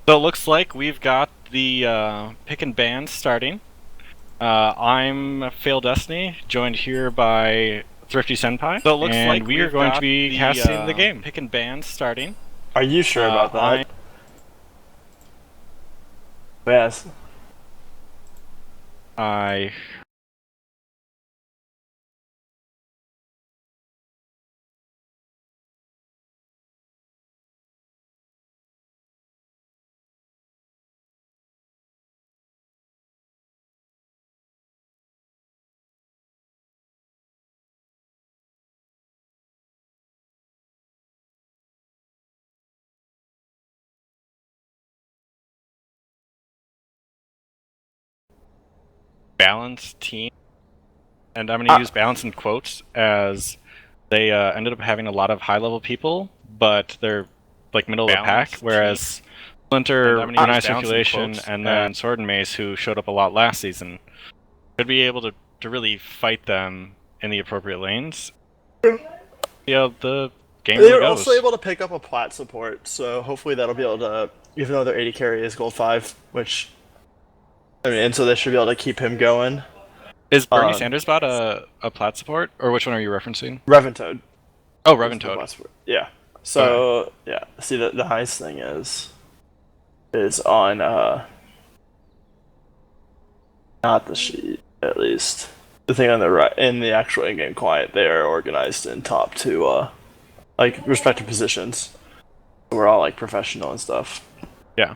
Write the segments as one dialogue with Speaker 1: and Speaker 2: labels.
Speaker 1: So it looks like we've got the pick and ban starting. I'm Fail Destiny, joined here by Thrifty Senpai. So it looks and like we are going to be casting the game. Pick and ban starting.
Speaker 2: Are you sure about that? Yes.
Speaker 1: I balance team, and I'm going to use balance in quotes as they ended up having a lot of high-level people, but they're like middle of the pack, whereas Splinter, Renai Circulation, and then Sword and Mace, who showed up a lot last season, should be able to really fight them in the appropriate lanes. Yeah, the game
Speaker 2: They
Speaker 1: really
Speaker 2: were
Speaker 1: goes.
Speaker 2: also able to pick up a plat support, so hopefully that'll be able to, even though their 80 carry is gold 5, which, I mean, and so they should be able to keep him going.
Speaker 1: Is Bernie Sanders bot a plat support, or which one are you referencing?
Speaker 2: Reventoad.
Speaker 1: Oh, Reventoad.
Speaker 2: Yeah. So, yeah, see, the nice thing is on, not the sheet, at least. The thing on the right, in the actual in-game client, they are organized in top two, like, respective positions. We're all, like, professional and stuff.
Speaker 1: Yeah.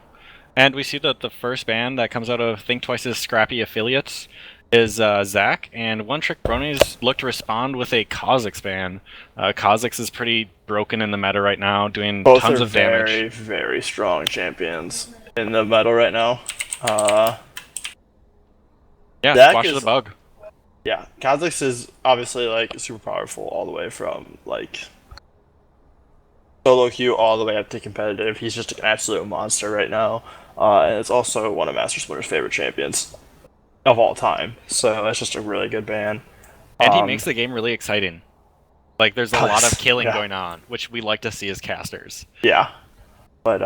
Speaker 1: And we see that the first ban that comes out of Think Twice's scrappy affiliates is Zach, and One Trick Bronies look to respond with a Kha'Zix ban. Kha'Zix is pretty broken in the meta right now, doing tons of damage.
Speaker 2: Both are very, very strong champions in the meta right now.
Speaker 1: Yeah, squash the bug.
Speaker 2: Yeah, Kha'Zix is obviously like super powerful all the way from like solo queue all the way up to competitive. He's just an absolute monster right now, and it's also one of Master Splinter's favorite champions of all time. So that's just a really good ban.
Speaker 1: And he makes the game really exciting. Like there's a lot of killing going on, which we like to see as casters.
Speaker 2: Yeah, but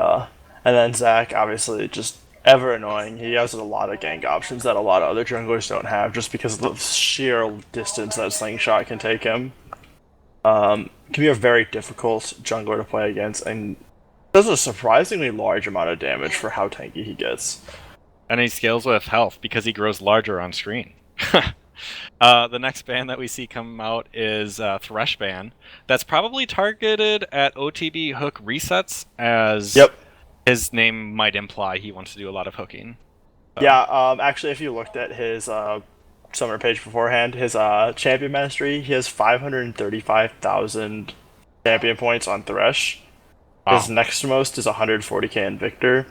Speaker 2: and then Zach obviously just ever annoying. He has a lot of gank options that a lot of other junglers don't have, just because of the sheer distance that Slingshot can take him. Can be a very difficult jungler to play against, and does a surprisingly large amount of damage for how tanky he gets.
Speaker 1: And he scales with health because he grows larger on screen. The next ban that we see come out is Thresh ban. That's probably targeted at OTB hook resets, as his name might imply he wants to do a lot of hooking.
Speaker 2: So. Yeah, actually, if you looked at his summer page beforehand, his champion mastery, he has 535,000 champion points on Thresh. Wow. His next most is 140k in Victor.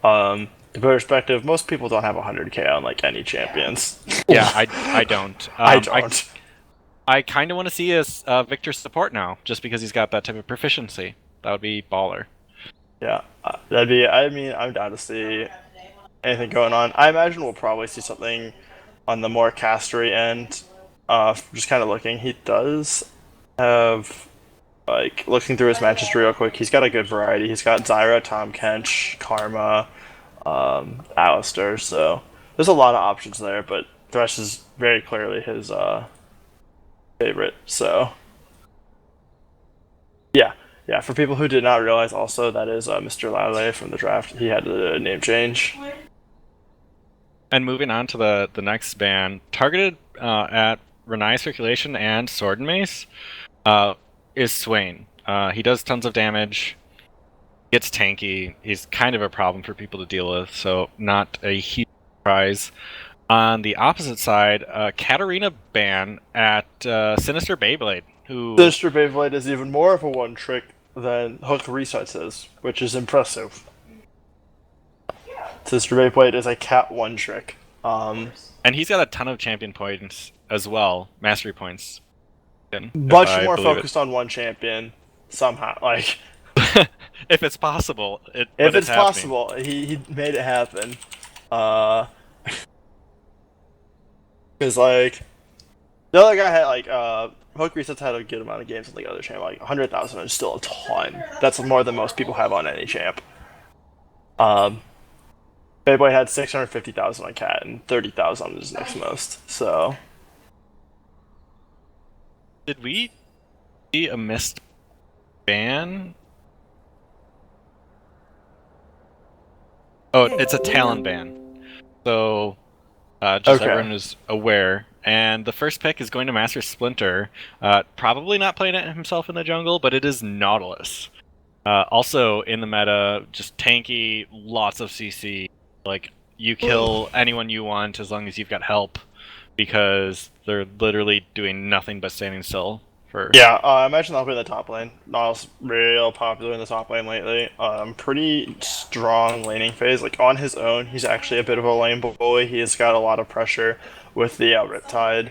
Speaker 2: To put perspective, most people don't have 100k on like any champions.
Speaker 1: Yeah, I don't.
Speaker 2: I don't.
Speaker 1: I kind of want to see his Victor support now, just because he's got that type of proficiency. That would be baller.
Speaker 2: Yeah, that'd be. I mean, I'm down to see anything going on. I imagine we'll probably see something on the more castery end. Just kind of looking, he does have, like, looking through his matches real quick, he's got a good variety. He's got Zyra, Tom Kench, Karma, Alistair, so there's a lot of options there, but Thresh is very clearly his favorite, so yeah, for people who did not realize also, that is Mr. Lale from the draft. He had a name change.
Speaker 1: And moving on to the next ban, targeted at Renai Circulation and Sword and Mace, is Swain. He does tons of damage, gets tanky, he's kind of a problem for people to deal with, so not a huge surprise. On the opposite side, Katarina ban at Sinister Beyblade, who...
Speaker 2: Sinister Beyblade is even more of a one-trick than Hook Resets is, which is impressive. Sinister Beyblade is a cat one-trick.
Speaker 1: And he's got a ton of champion points as well, mastery points.
Speaker 2: Much more focused on one champion, somehow, like...
Speaker 1: if it's possible.
Speaker 2: If it's possible, he made it happen. Because, like, the other guy had, like, Hook Resets had a good amount of games on the other champ. Like, 100,000 is still a ton. That's more than most people have on any champ. Um, Beyblade had 650,000 on Cat and 30,000 on his next most. So
Speaker 1: Did we see a missed ban? Oh, it's a Talon ban. So, just
Speaker 2: okay,
Speaker 1: everyone is aware. And the first pick is going to Master Splinter. Probably not playing it himself in the jungle, but it is Nautilus. Also in the meta, just tanky, lots of CC. Like, you kill anyone you want as long as you've got help, because they're literally doing nothing but standing still for.
Speaker 2: yeah, I imagine that'll be in the top lane. Niles real popular in the top lane lately. Pretty strong laning phase. Like on his own, he's actually a bit of a lane boy. He has got a lot of pressure with the Riptide,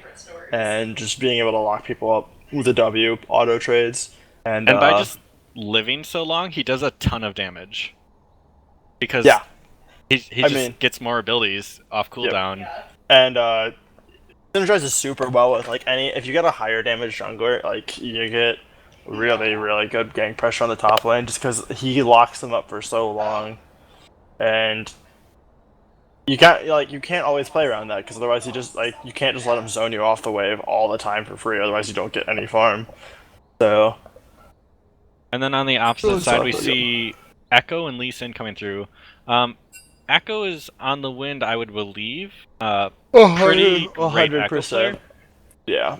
Speaker 2: and just being able to lock people up with the W auto trades. And
Speaker 1: And by just living so long, he does a ton of damage. Because
Speaker 2: yeah,
Speaker 1: he
Speaker 2: I mean,
Speaker 1: just gets more abilities off
Speaker 2: yep.
Speaker 1: cooldown.
Speaker 2: And synergizes super well with like any. If you get a higher damage jungler, like you get really good gang pressure on the top lane just because he locks them up for so long, and you can't always play around that because otherwise you can't just let him zone you off the wave all the time for free. Otherwise you don't get any farm. So
Speaker 1: And then on the opposite side, we see Echo and Lee Sin coming through. Echo is on the wind, I would believe. Pretty great Echo player.
Speaker 2: 100%. Yeah,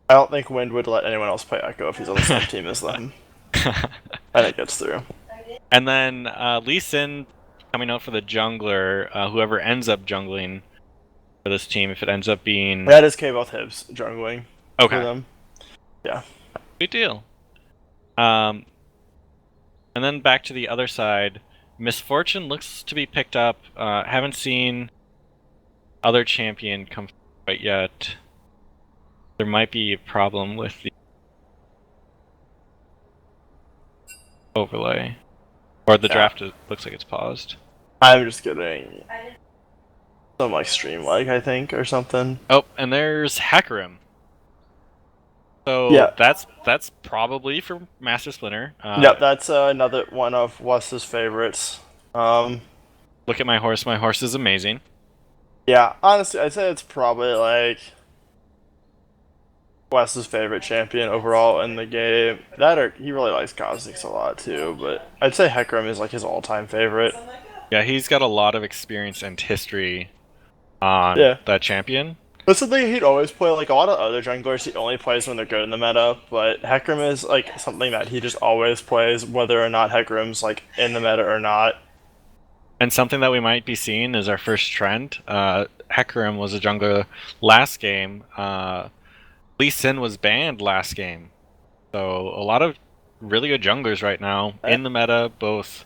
Speaker 2: I don't think Wind would let anyone else play Echo if he's on the same team as them. I think it's through.
Speaker 1: And then Lee Sin coming out for the jungler, whoever ends up jungling for this team, if it ends up being...
Speaker 2: That is K both Hibbs jungling for
Speaker 1: Okay,
Speaker 2: them. Yeah.
Speaker 1: good deal. And then back to the other side, Misfortune looks to be picked up. Haven't seen other champion come quite yet. There might be a problem with the overlay. Or the draft looks like it's paused.
Speaker 2: I'm just getting some like stream lag, I think, or something.
Speaker 1: Oh, and there's Hackerim. So
Speaker 2: Yeah.
Speaker 1: that's probably for Master Splinter.
Speaker 2: Yep, that's another one of Wes's favorites.
Speaker 1: Look at my horse. My horse is amazing.
Speaker 2: Yeah, honestly, I'd say it's probably like Wes's favorite champion overall in the game. He really likes Kha'Zix a lot too, but I'd say Hecarim is like his all-time favorite.
Speaker 1: Yeah, he's got a lot of experience and history on
Speaker 2: Yeah.
Speaker 1: that champion.
Speaker 2: That's the thing he'd always play. Like a lot of other junglers, he only plays when they're good in the meta. But Hecarim is like something that he just always plays, whether or not Hecarim's like in the meta or not.
Speaker 1: And something that we might be seeing is our first trend. Hecarim was a jungler last game. Lee Sin was banned last game. So a lot of really good junglers right now in the meta, both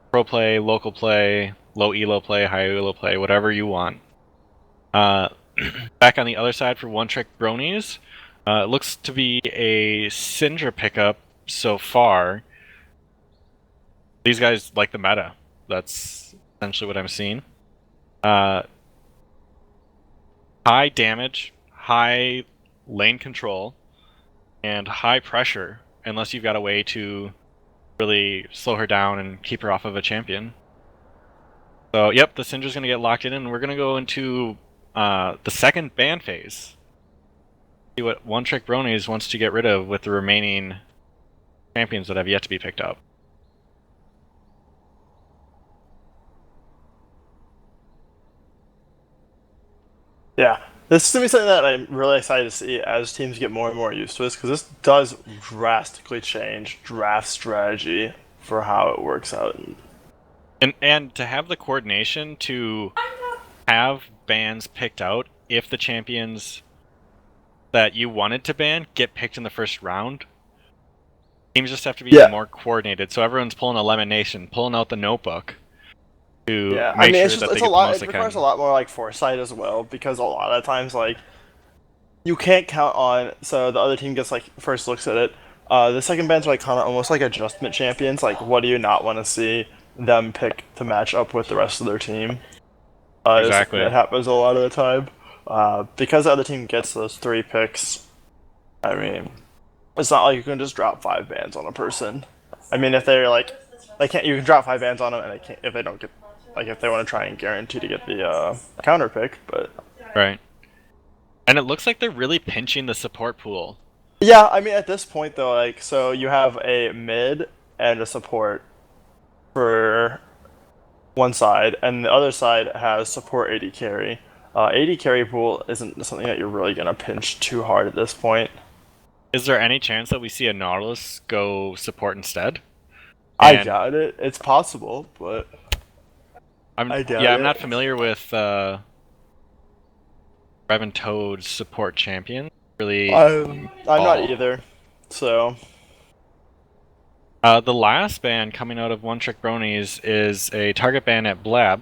Speaker 1: pro play, local play, low elo play, high elo play, whatever you want. Back on the other side for One Trick Bronies, it looks to be a Syndra pickup so far. These guys like the meta. That's essentially what I'm seeing. High damage, high lane control, and high pressure, unless you've got a way to really slow her down and keep her off of a champion. So, yep, the Syndra's going to get locked in, and we're going to go into the second ban phase. See what One Trick Bronies wants to get rid of with the remaining champions that have yet to be picked up.
Speaker 2: Yeah, this is gonna be something that I'm really excited to see as teams get more and more used to this, because this does drastically change draft strategy for how it works out.
Speaker 1: And to have the coordination to have bans picked out if the champions that you wanted to ban get picked in the first round. Teams just have to be more coordinated, so everyone's pulling a Lemon Nation, pulling out the notebook to make sure that they get the most they can.
Speaker 2: It requires a lot more like foresight as well, because a lot of times like you can't count on. So the other team gets like first looks at it. The second bands are like kind of almost like adjustment champions. Like, what do you not want to see them pick to match up with the rest of their team?
Speaker 1: Exactly.
Speaker 2: That happens a lot of the time. Because the other team gets those 3 picks, I mean, it's not like you can just drop 5 bans on a person. I mean, if they're like they can't. You can drop 5 bans on them, and they can't if they don't get like if they want to try and guarantee to get the counter pick. But
Speaker 1: Right. And it looks like they're really pinching the support pool.
Speaker 2: yeah, I mean at this point though, like so you have a mid and a support for one side, and the other side has support AD carry. AD carry pool isn't something that you're really gonna pinch too hard at this point.
Speaker 1: Is there any chance that we see a Nautilus go support instead?
Speaker 2: I
Speaker 1: And
Speaker 2: doubt it. It's possible, but I doubt
Speaker 1: I'm
Speaker 2: it.
Speaker 1: not familiar with Revan Toad's support champion. Really,
Speaker 2: I'm not
Speaker 1: all.
Speaker 2: either. So
Speaker 1: The last ban coming out of One Trick Bronies is a target ban at Blab.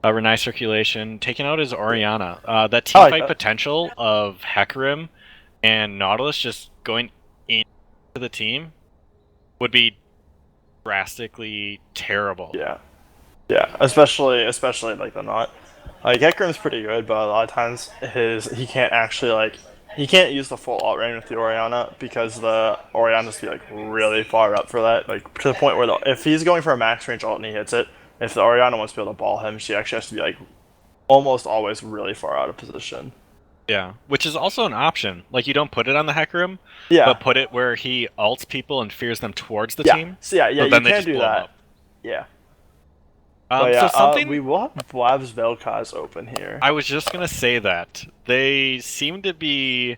Speaker 1: Renai Circulation taking out his Oriana. That teamfight potential of Hecarim and Nautilus just going into the team would be drastically terrible.
Speaker 2: Yeah, especially like the not. Like Hecarim's pretty good, but a lot of times he can't actually he can't use the full alt range with the Oriana because the Oriana's be like really far up for that. Like to the point where if he's going for a max range ult and he hits it, if the Oriana wants to be able to ball him, she actually has to be like almost always really far out of position.
Speaker 1: Yeah, which is also an option. Like you don't put it on the Hecarim, but put it where he ults people and fears them towards the team.
Speaker 2: So yeah,
Speaker 1: so
Speaker 2: you
Speaker 1: then they
Speaker 2: can
Speaker 1: just
Speaker 2: do
Speaker 1: blow 'em
Speaker 2: that.
Speaker 1: up.
Speaker 2: Yeah.
Speaker 1: But yeah, so something
Speaker 2: we will have Blab's Vel'Koz open here.
Speaker 1: I was just gonna say that they seem to be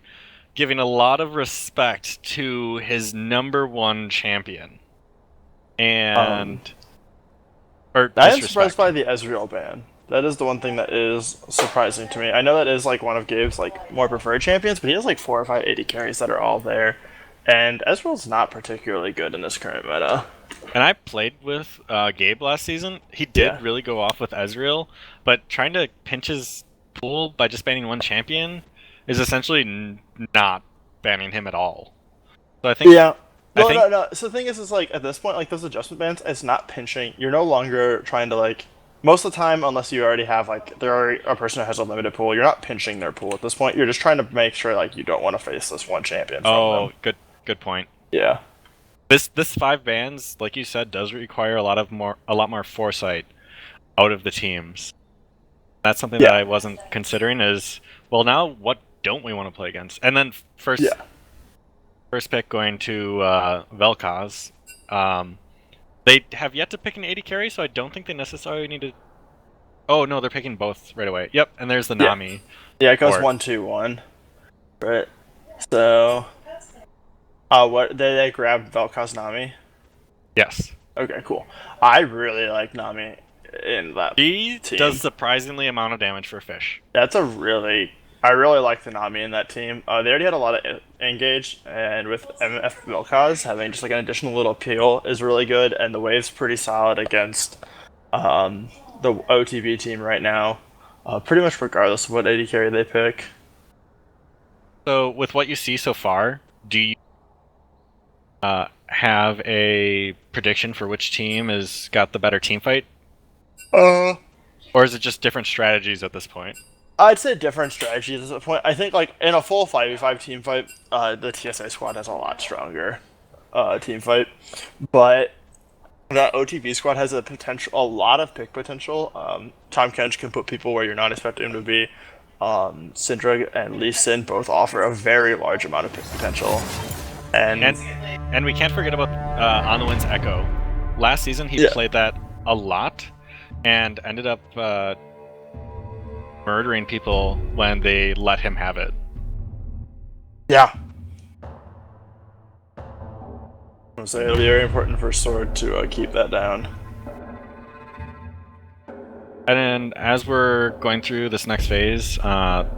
Speaker 1: giving a lot of respect to his #1 champion, and
Speaker 2: I am surprised by the Ezreal ban. That is the one thing that is surprising to me. I know that is like one of Gabe's like more preferred champions, but he has like 4 or 5 AD carries that are all there, and Ezreal's not particularly good in this current meta.
Speaker 1: And I played with Gabe last season. He did really go off with Ezreal, but trying to pinch his pool by just banning one champion is essentially not banning him at all. So I think
Speaker 2: no. So the thing is like at this point, like those adjustment bans, it's not pinching. You're no longer trying to like most of the time, unless you already have like a person who has a limited pool, you're not pinching their pool at this point. You're just trying to make sure like you don't want to face this one champion. From them.
Speaker 1: Good point.
Speaker 2: Yeah.
Speaker 1: This 5 bans, like you said, does require a lot more foresight out of the teams. That's something that I wasn't considering. Is well, now what don't we want to play against? And then first pick going to Vel'Koz. They have yet to pick an AD carry, so I don't think they necessarily need to. Oh no, they're picking both right away. Yep, and there's the Nami.
Speaker 2: Yeah, it goes 1-2-1. Right. So. What they grabbed Vel'Koz Nami?
Speaker 1: Yes.
Speaker 2: Okay, cool. I really like Nami in that
Speaker 1: team.
Speaker 2: He
Speaker 1: does surprisingly amount of damage for fish.
Speaker 2: I really like the Nami in that team. They already had a lot of engage, and with MF Vel'Koz having just like an additional little peel is really good, and the wave's pretty solid against the OTB team right now. Pretty much regardless of what AD carry they pick.
Speaker 1: So with what you see so far, do you have a prediction for which team has got the better team fight? Or is it just different strategies at this point?
Speaker 2: I'd say different strategies at this point. I think like in a full 5v5 team fight, the TSA squad has a lot stronger team fight. But that OTB squad has a lot of pick potential. Tom Kench can put people where you're not expecting him to be. Syndra and Lee Sin both offer a very large amount of pick potential.
Speaker 1: And we can't forget about On the Wind's Echo. Last season he played that a lot and ended up murdering people when they let him have it.
Speaker 2: Yeah. So it'll be very important for Sword to keep that down.
Speaker 1: And then as we're going through this next phase,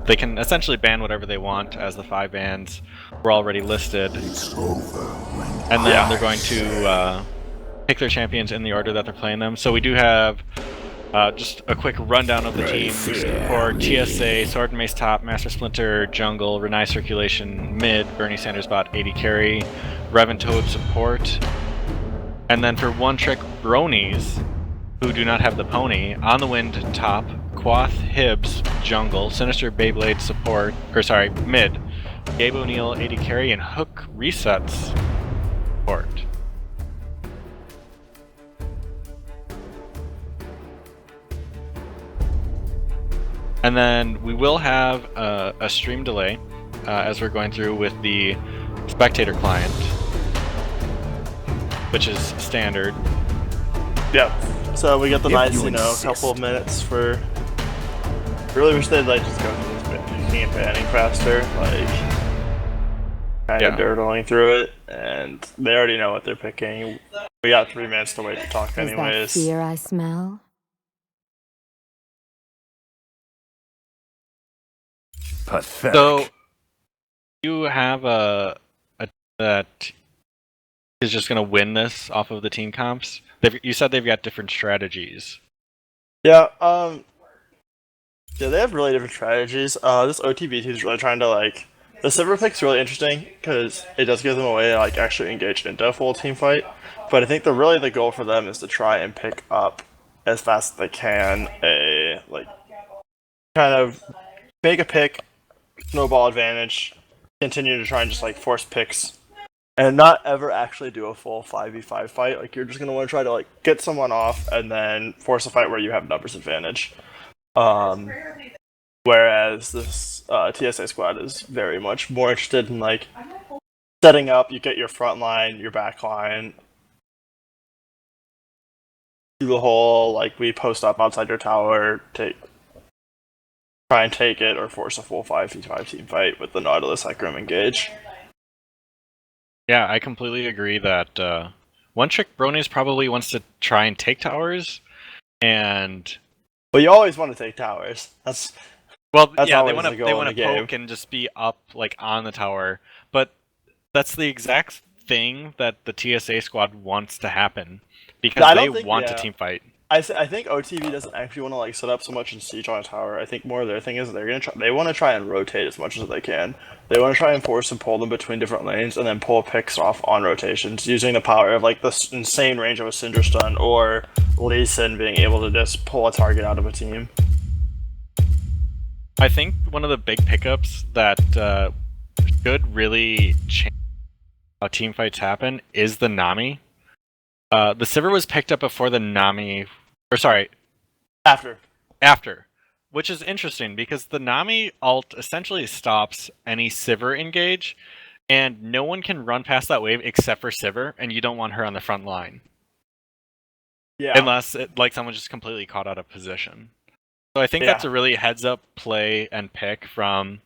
Speaker 1: they can essentially ban whatever they want, as the 5 bans were already listed. And then they're going to pick their champions in the order that they're playing them. So we do have just a quick rundown of the teams for TSA: Sword and Mace top, Master Splinter jungle, Renai Circulation mid, Bernie Sanders bot AD carry, Revan Toad support. And then for One Trick Bronies, who do not have the pony, On the Wind top, Quoth Hibbs jungle, Sinister Beyblade support, mid, Gabe O'Neill AD carry, and Hook Resets support. And then we will have a stream delay as we're going through with the spectator client, which is standard.
Speaker 2: Yep. So we got the
Speaker 3: If
Speaker 2: nice,
Speaker 3: you
Speaker 2: couple of
Speaker 3: insist.
Speaker 2: minutes for. Really wish they'd just go through this picking and banning faster, kind of dirtling through it, and they already know what they're picking. We got 3 minutes to wait to talk, anyways.
Speaker 4: Is that fear I smell?
Speaker 3: Pathetic.
Speaker 1: So you have a that is just going to win this off of the team comps. You said they've got different strategies.
Speaker 2: Yeah. Yeah, they have really different strategies. This OTB team is really trying to the silver pick's really interesting because it does give them a way to actually engage into a full team fight. But I think the goal for them is to try and pick up as fast as they can kind of make a pick, snowball advantage, continue to try and just force picks, and not ever actually do a full 5v5 fight. You're just gonna want to try to get someone off and then force a fight where you have numbers advantage. Whereas this TSA squad is very much more interested in setting up. You get your front line, your back line, do the whole we post up outside your tower, try and take it, or force a full 5v5 team fight with the Nautilus Hecarim engage.
Speaker 1: Yeah, I completely agree that One Trick Bronies probably wants to try and take towers, and
Speaker 2: But you always want to take towers. That's
Speaker 1: they want
Speaker 2: always the
Speaker 1: to
Speaker 2: goal in the game.
Speaker 1: poke and just be up on the tower, but that's the exact thing that the TSA squad wants to happen because they want to team fight.
Speaker 2: I think OTB doesn't actually want to set up so much and siege on a tower. I think more of their thing is they want to try and rotate as much as they can. They want to try and force and pull them between different lanes and then pull picks off on rotations using the power of the insane range of a Cinder Stun or Lee Sin being able to just pull a target out of a team.
Speaker 1: I think one of the big pickups that should really change how team fights happen is the Nami. The Sivir was picked up before the Nami, after, which is interesting because the Nami ult essentially stops any Sivir engage, and no one can run past that wave except for Sivir, and you don't want her on the front line.
Speaker 2: Yeah.
Speaker 1: Unless someone just completely caught out of position. So I think that's a really heads-up play and pick from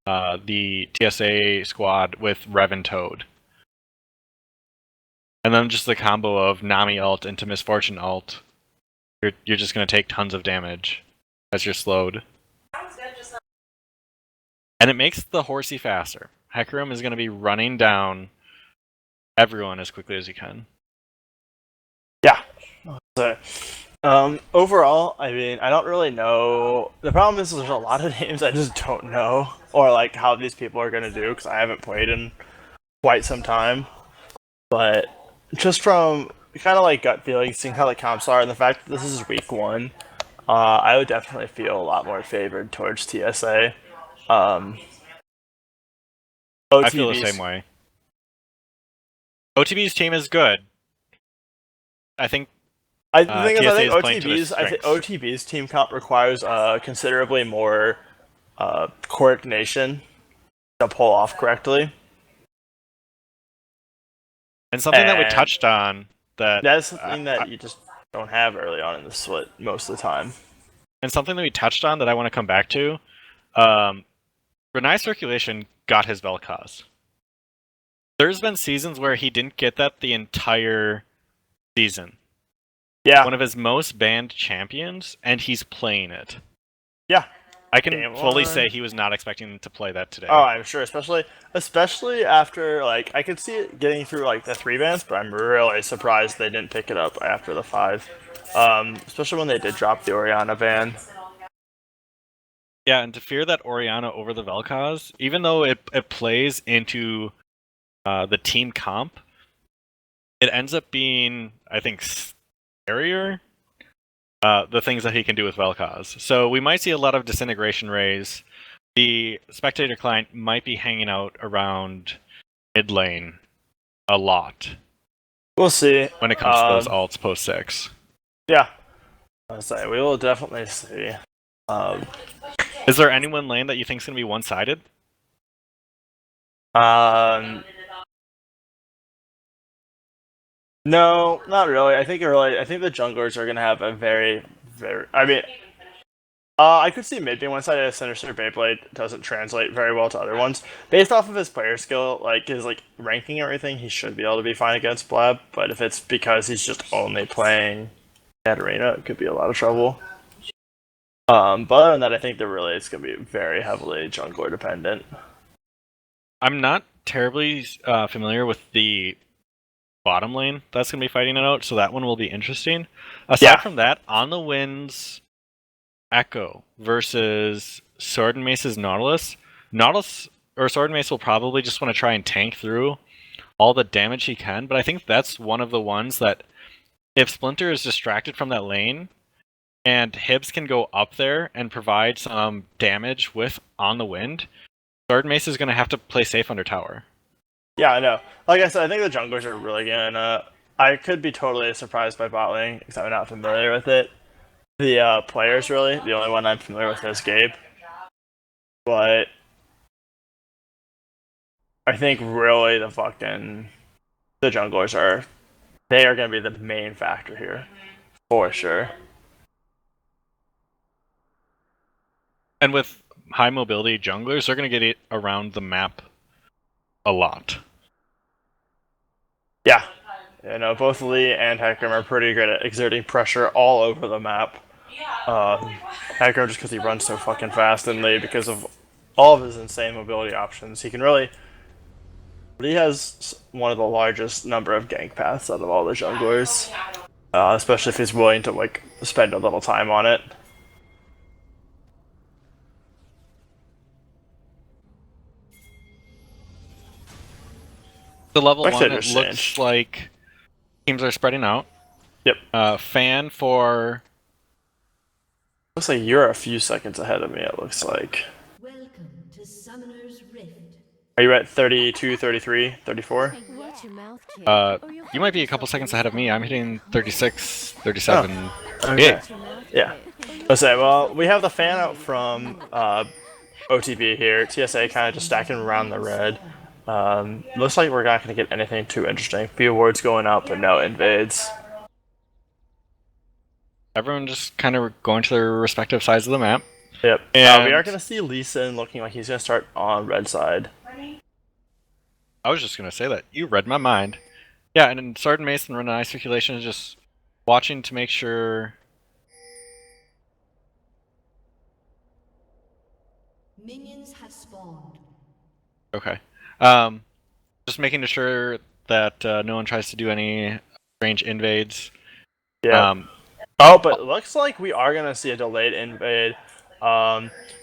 Speaker 1: the TSA squad with Rev and Toad. And then just the combo of Nami ult into Misfortune ult. You're just going to take tons of damage as you're slowed. And it makes the Horsey faster. Hecarim is going to be running down everyone as quickly as he can.
Speaker 2: Yeah. So, overall, I don't really know. The problem is there's a lot of names I just don't know, or how these people are going to do because I haven't played in quite some time. But just from kind of gut feeling, seeing how the comps are, and the fact that this is week 1, I would definitely feel a lot more favored towards TSA.
Speaker 1: I feel the same way. OTB's team is good. I think
Speaker 2: OTB's team comp requires considerably more coordination to pull off correctly.
Speaker 1: And something that we touched on
Speaker 2: that's something that you just don't have early on in the split most of the time.
Speaker 1: And something that we touched on that I want to come back to, Renai Circulation got his Vel'Koz. There's been seasons where he didn't get that the entire season.
Speaker 2: Yeah.
Speaker 1: One of his most banned champions, and he's playing it.
Speaker 2: Yeah.
Speaker 1: I can fully say he was not expecting to play that today.
Speaker 2: Oh, I'm sure, especially after I could see it getting through the 3 bans, but I'm really surprised they didn't pick it up after the 5. Especially when they did drop the Orianna ban.
Speaker 1: Yeah, and to fear that Orianna over the Vel'Koz, even though it plays into the team comp, it ends up being, I think, scarier. The things that he can do with Vel'Koz. So we might see a lot of disintegration rays. The spectator client might be hanging out around mid lane a lot.
Speaker 2: We'll see.
Speaker 1: When it comes to those ults post 6.
Speaker 2: Yeah. I'll say, we will definitely see.
Speaker 1: Is there any one lane that you think is going to be one-sided?
Speaker 2: No, not really. I think the junglers are gonna have a very. I mean, I could see mid being one sided. Sinister Beyblade doesn't translate very well to other ones. Based off of his player skill, like his ranking and everything, he should be able to be fine against Blab. But if it's because he's just only playing at Arena, it could be a lot of trouble. But other than that, I think it's gonna be very heavily jungler dependent.
Speaker 1: I'm not terribly familiar with the bottom lane that's going to be fighting it out, so that one will be interesting. Aside from that, On the Wind's Echo versus Sword and Mace's Nautilus. Nautilus or Sword and Mace will probably just want to try and tank through all the damage he can, but I think that's one of the ones that if Splinter is distracted from that lane and Hibbs can go up there and provide some damage with On the Wind, Sword and Mace is going to have to play safe under tower.
Speaker 2: Yeah, I know. Like I said, I think the junglers are really gonna. I could be totally surprised by bot lane because I'm not familiar with it. The players, really, the only one I'm familiar with is Gabe. But I think really the junglers are gonna be the main factor here, for sure.
Speaker 1: And with high mobility junglers, they're going to get it around the map a lot.
Speaker 2: Yeah. Both Lee and Hecarim are pretty good at exerting pressure all over the map. Hecarim just because he runs so fucking fast, and Lee because of all of his insane mobility options. Lee has one of the largest number of gank paths out of all the junglers, especially if he's willing to spend a little time on it.
Speaker 1: The level 1, it looks like teams are spreading out.
Speaker 2: Yep.
Speaker 1: Fan for...
Speaker 2: Looks like you're a few seconds ahead of me, it looks like.
Speaker 4: Welcome to Summoner's Rift.
Speaker 2: Are you at 32, 33, 34?
Speaker 1: You might be a couple seconds ahead of me. I'm hitting 36, 37.
Speaker 2: Oh, okay. Yeah. Let's say, well, we have the fan out from OTB here. TSA kind of just stacking around the red. Looks like we're not going to get anything too interesting. Few wards going out, but no invades.
Speaker 1: Everyone just kind of going to their respective sides of the map.
Speaker 2: Yep.
Speaker 1: And
Speaker 2: we are going to see Lee Sin looking like he's going to start on red side.
Speaker 1: I was just going to say that. You read my mind. Yeah, and then Sword and Mace and Run Eye Circulation is just watching to make sure...
Speaker 4: Minions have spawned.
Speaker 1: Okay. Just making sure that no one tries to do any strange invades.
Speaker 2: Yeah. But it looks like we are going to see a delayed invade.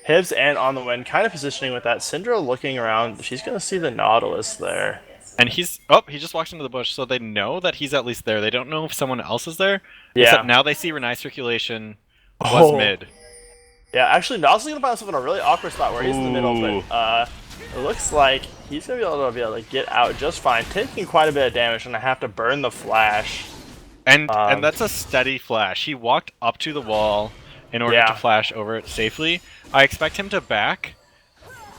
Speaker 2: Hibbs and On the Wind kind of positioning with that. Syndra looking around. She's going to see the Nautilus there.
Speaker 1: And he just walks into the bush, so they know that he's at least there. They don't know if someone else is there.
Speaker 2: Yeah.
Speaker 1: Except now they see Renai Circulation was mid.
Speaker 2: Yeah, actually, Nautilus is going to find himself in a really awkward spot where he's in the middle, but it looks like he's going to be able to get out just fine, taking quite a bit of damage, and I have to burn the flash.
Speaker 1: And that's a steady flash. He walked up to the wall in order to flash over it safely. I expect him to back.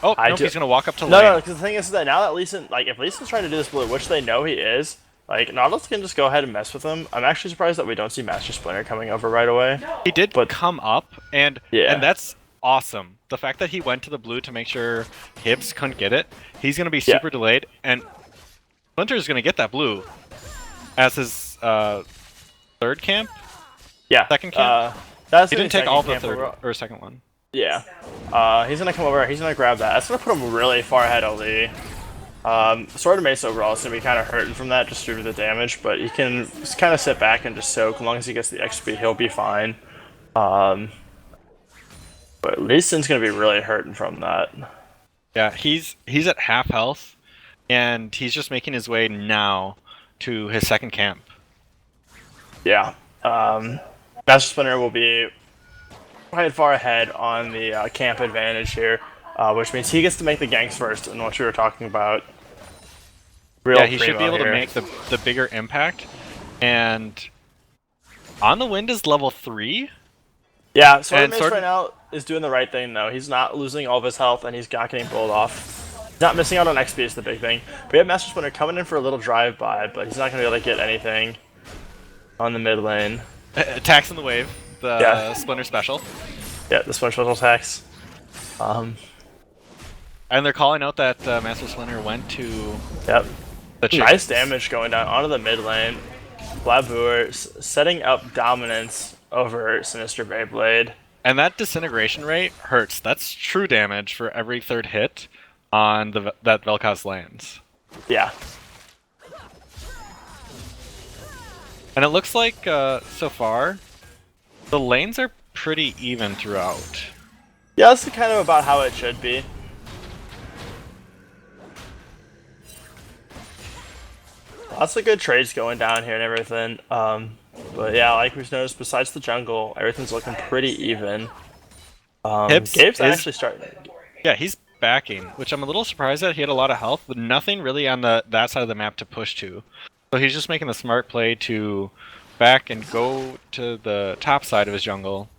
Speaker 1: Oh, no, he's going to walk up to lane.
Speaker 2: No, because the thing is that now that Lee Sin, if Lee Sin's trying to do this blue, which they know he is, Nautilus can just go ahead and mess with him. I'm actually surprised that we don't see Master Splinter coming over right away.
Speaker 1: He did come up, and that's awesome. The fact that he went to the blue to make sure Hibbs couldn't get it, he's going to be super delayed, and Splinter's going to get that blue as his third camp?
Speaker 2: Yeah.
Speaker 1: Second camp? He didn't take all the third or second one.
Speaker 2: Yeah. He's going to come over, he's going to grab that. That's going to put him really far ahead of Lee. Sword and Mace overall is going to be kind of hurting from that just due to the damage, but he can just kind of sit back and just soak. As long as he gets the XP, he'll be fine. But Lee Sin's going to be really hurting from that.
Speaker 1: Yeah, he's at half health, and he's just making his way now to his second camp.
Speaker 2: Yeah. Master Splinter will be quite far ahead on the camp advantage here, which means he gets to make the ganks first, and what you were talking about.
Speaker 1: Yeah, he should be able to make the bigger impact. And On the Wind is level 3.
Speaker 2: Yeah, Sword and Mace right now, is doing the right thing though. He's not losing all of his health, and he's not getting bowled off. He's not missing out on XP is the big thing. But we have Master Splinter coming in for a little drive-by, but he's not going to be able to get anything on the mid lane.
Speaker 1: Attacks in the wave, the Splinter special.
Speaker 2: Yeah, the special attacks.
Speaker 1: And they're calling out that Master Splinter went to
Speaker 2: Yep.
Speaker 1: the chickens.
Speaker 2: Nice damage going down onto the mid lane. Blaboor setting up dominance over Sinister Beyblade.
Speaker 1: And that disintegration rate hurts. That's true damage for every third hit on that Vel'Koz lands.
Speaker 2: Yeah.
Speaker 1: And it looks like, so far, the lanes are pretty even throughout.
Speaker 2: Yeah, that's kind of about how it should be. Lots of good trades going down here and everything. But yeah, like we've noticed, besides the jungle, everything's looking pretty even. Gabe's actually starting.
Speaker 1: Yeah, he's backing, which I'm a little surprised at. He had a lot of health, but nothing really on that side of the map to push to. So he's just making the smart play to back and go to the top side of his jungle,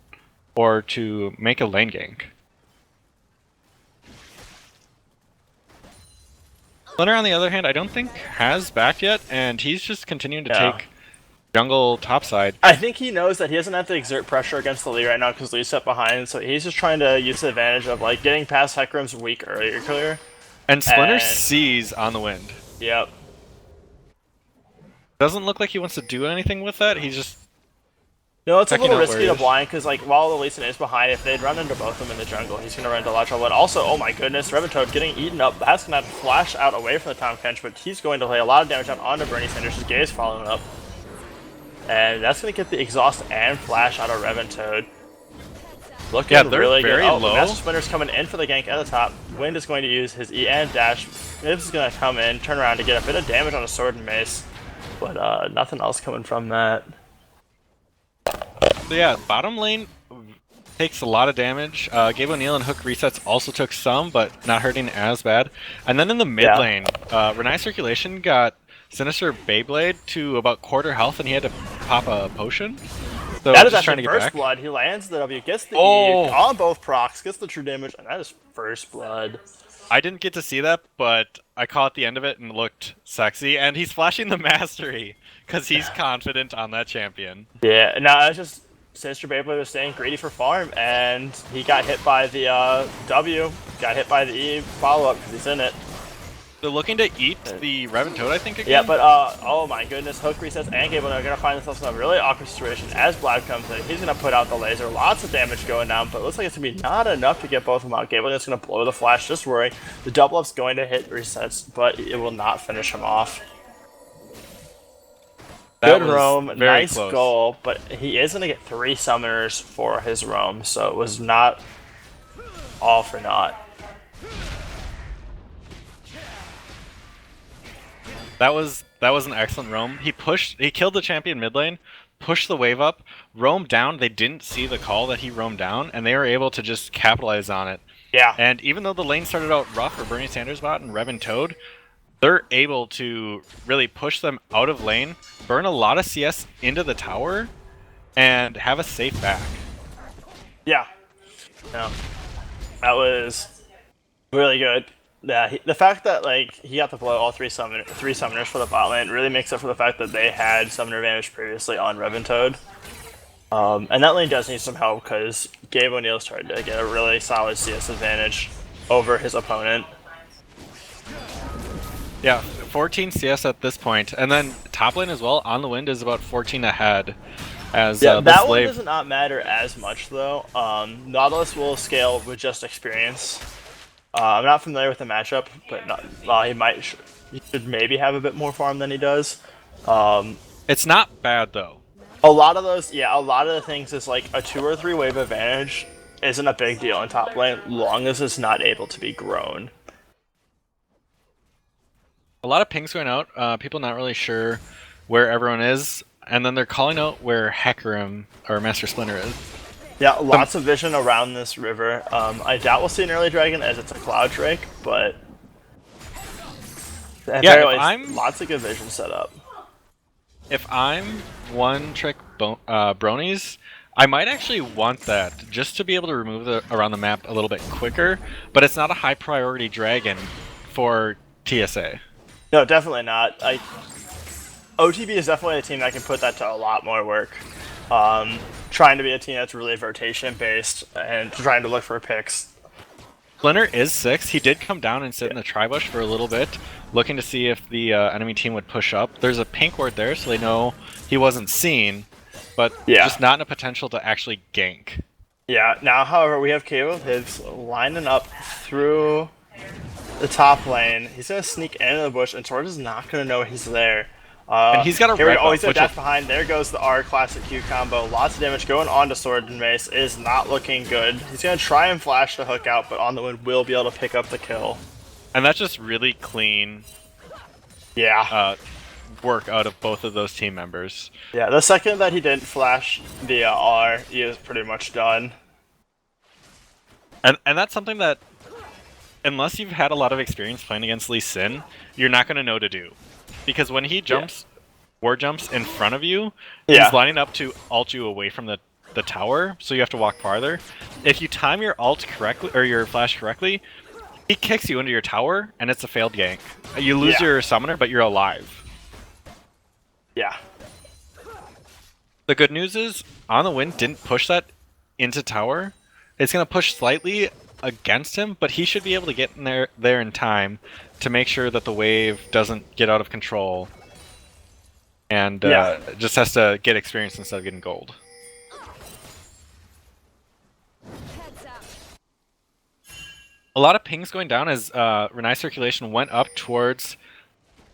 Speaker 1: or to make a lane gank. Splinter, on the other hand, I don't think has backed yet, and he's just continuing to take jungle topside.
Speaker 2: I think he knows that he doesn't have to exert pressure against the Lee right now because Lee's set behind, so he's just trying to use the advantage of like getting past Hecarim's weak earlier.
Speaker 1: And Splinter sees on the wind.
Speaker 2: Yep.
Speaker 1: Doesn't look like he wants to do anything with that. He's just
Speaker 2: No, it's a
Speaker 1: checking
Speaker 2: little
Speaker 1: out where
Speaker 2: risky
Speaker 1: he
Speaker 2: to
Speaker 1: is.
Speaker 2: blind because like while the Lee Sin is behind, if they'd run into both of them in the jungle, he's gonna run into a lot of trouble. And also, oh my goodness, Revitoad getting eaten up. That's gonna have to flash out away from the Tom Kench, but he's going to lay a lot of damage down onto Bernie Sanders. His Gaze following up. And that's going to get the exhaust and flash out of Revitoad. Looking
Speaker 1: they're
Speaker 2: really
Speaker 1: very
Speaker 2: good. Oh,
Speaker 1: low.
Speaker 2: Master Splinter's coming in for the gank at the top. Wind is going to use his E and dash. Nibs is going to come in, turn around to get a bit of damage on a sword and mace. But nothing else coming from that.
Speaker 1: So yeah, bottom lane takes a lot of damage. Gabe O'Neill and Hook Resets also took some, but not hurting as bad. And then in the mid lane, Renai Circulation got Sinister Beyblade to about quarter health, and he had to pop a potion. So
Speaker 2: That is
Speaker 1: just trying
Speaker 2: actually
Speaker 1: to get
Speaker 2: first
Speaker 1: back.
Speaker 2: blood. He lands the W, gets the E
Speaker 1: Oh.
Speaker 2: on both procs, gets the true damage, and that is first blood.
Speaker 1: I didn't get to see that, but I caught the end of it and looked sexy. And he's flashing the mastery because he's confident on that champion.
Speaker 2: Yeah, no, it's just Sinister Beyblade was staying greedy for farm, and he got hit by the W, got hit by the E follow-up because he's in it.
Speaker 1: They're looking to eat the Revan Toad, I think, again.
Speaker 2: Yeah, but oh my goodness, Hook resets and Gable are gonna find themselves in a really awkward situation as Black comes in. He's gonna put out the laser, lots of damage going down, but it looks like it's gonna be not enough to get both of them out. Gable is gonna blow the flash, just worry. The double up's going to hit resets, but it will not finish him off.
Speaker 1: That
Speaker 2: Good
Speaker 1: was
Speaker 2: roam,
Speaker 1: very
Speaker 2: nice
Speaker 1: close.
Speaker 2: goal, but he is gonna get 3 summoners for his roam, so it was not all for naught.
Speaker 1: That was an excellent roam. He killed the champion mid lane, pushed the wave up, roamed down. They didn't see the call that he roamed down, and they were able to just capitalize on it.
Speaker 2: Yeah.
Speaker 1: And even though the lane started out rough for Bernie Sanders bot and Revan Toad, they're able to really push them out of lane, burn a lot of CS into the tower, and have a safe back.
Speaker 2: Yeah. No. That was really good. Yeah, the fact that like he got to blow all three summoners for the bot lane really makes up for the fact that they had summoner advantage previously on Revan Toad. And that lane does need some help because Gabe O'Neill's tried to get a really solid CS advantage over his opponent.
Speaker 1: Yeah, 14 CS at this point, and then top lane as well on the wind is about 14 ahead. As
Speaker 2: Yeah,
Speaker 1: the
Speaker 2: that one
Speaker 1: slave.
Speaker 2: does not matter as much though. Nautilus will scale with just experience. I'm not familiar with the matchup, but he should maybe have a bit more farm than he does.
Speaker 1: It's not bad though.
Speaker 2: A lot of the things is like a 2 or 3 wave advantage isn't a big deal in top lane, long as it's not able to be grown.
Speaker 1: A lot of pings going out, people not really sure where everyone is, and then they're calling out where Hecarim or Master Splinter is.
Speaker 2: Yeah, lots of vision around this river. I doubt we'll see an early dragon as it's a cloud drake, but lots of good vision set up.
Speaker 1: If I'm one trick bronies, I might actually want that, just to be able to remove the around the map a little bit quicker, but it's not a high priority dragon for TSA.
Speaker 2: No, definitely not. OTB is definitely a team that can put that to a lot more work. Trying to be a team that's really rotation based and trying to look for picks.
Speaker 1: Splinter is 6. He did come down and sit in the tri-bush for a little bit, looking to see if the enemy team would push up. There's a pink ward there, so they know he wasn't seen, but just not in a potential to actually gank.
Speaker 2: Yeah, now, however, we have Cable Hibs lining up through the top lane. He's going to sneak into the bush, and Sword is not going to know he's there.
Speaker 1: And he's got a red buff,
Speaker 2: he's got death behind. There goes the R classic Q combo. Lots of damage going on to Sword and Mace. Is not looking good. He's going to try and flash the hook out, but On the Wind will be able to pick up the kill.
Speaker 1: And that's just really clean work out of both of those team members.
Speaker 2: Yeah, the second that he didn't flash the R, he is pretty much done.
Speaker 1: And that's something that, unless you've had a lot of experience playing against Lee Sin, you're not going to know to do. Because when he jumps, war jumps in front of you, he's lining up to ult you away from the tower, so you have to walk farther. If you time your ult correctly, or your flash correctly, he kicks you into your tower, and it's a failed gank. You lose your summoner, but you're alive.
Speaker 2: Yeah.
Speaker 1: The good news is, On the Wind didn't push that into tower. It's going to push slightly against him, but he should be able to get in there in time to make sure that the wave doesn't get out of control, and just has to get experience instead of getting gold. A lot of pings going down as Renai's circulation went up towards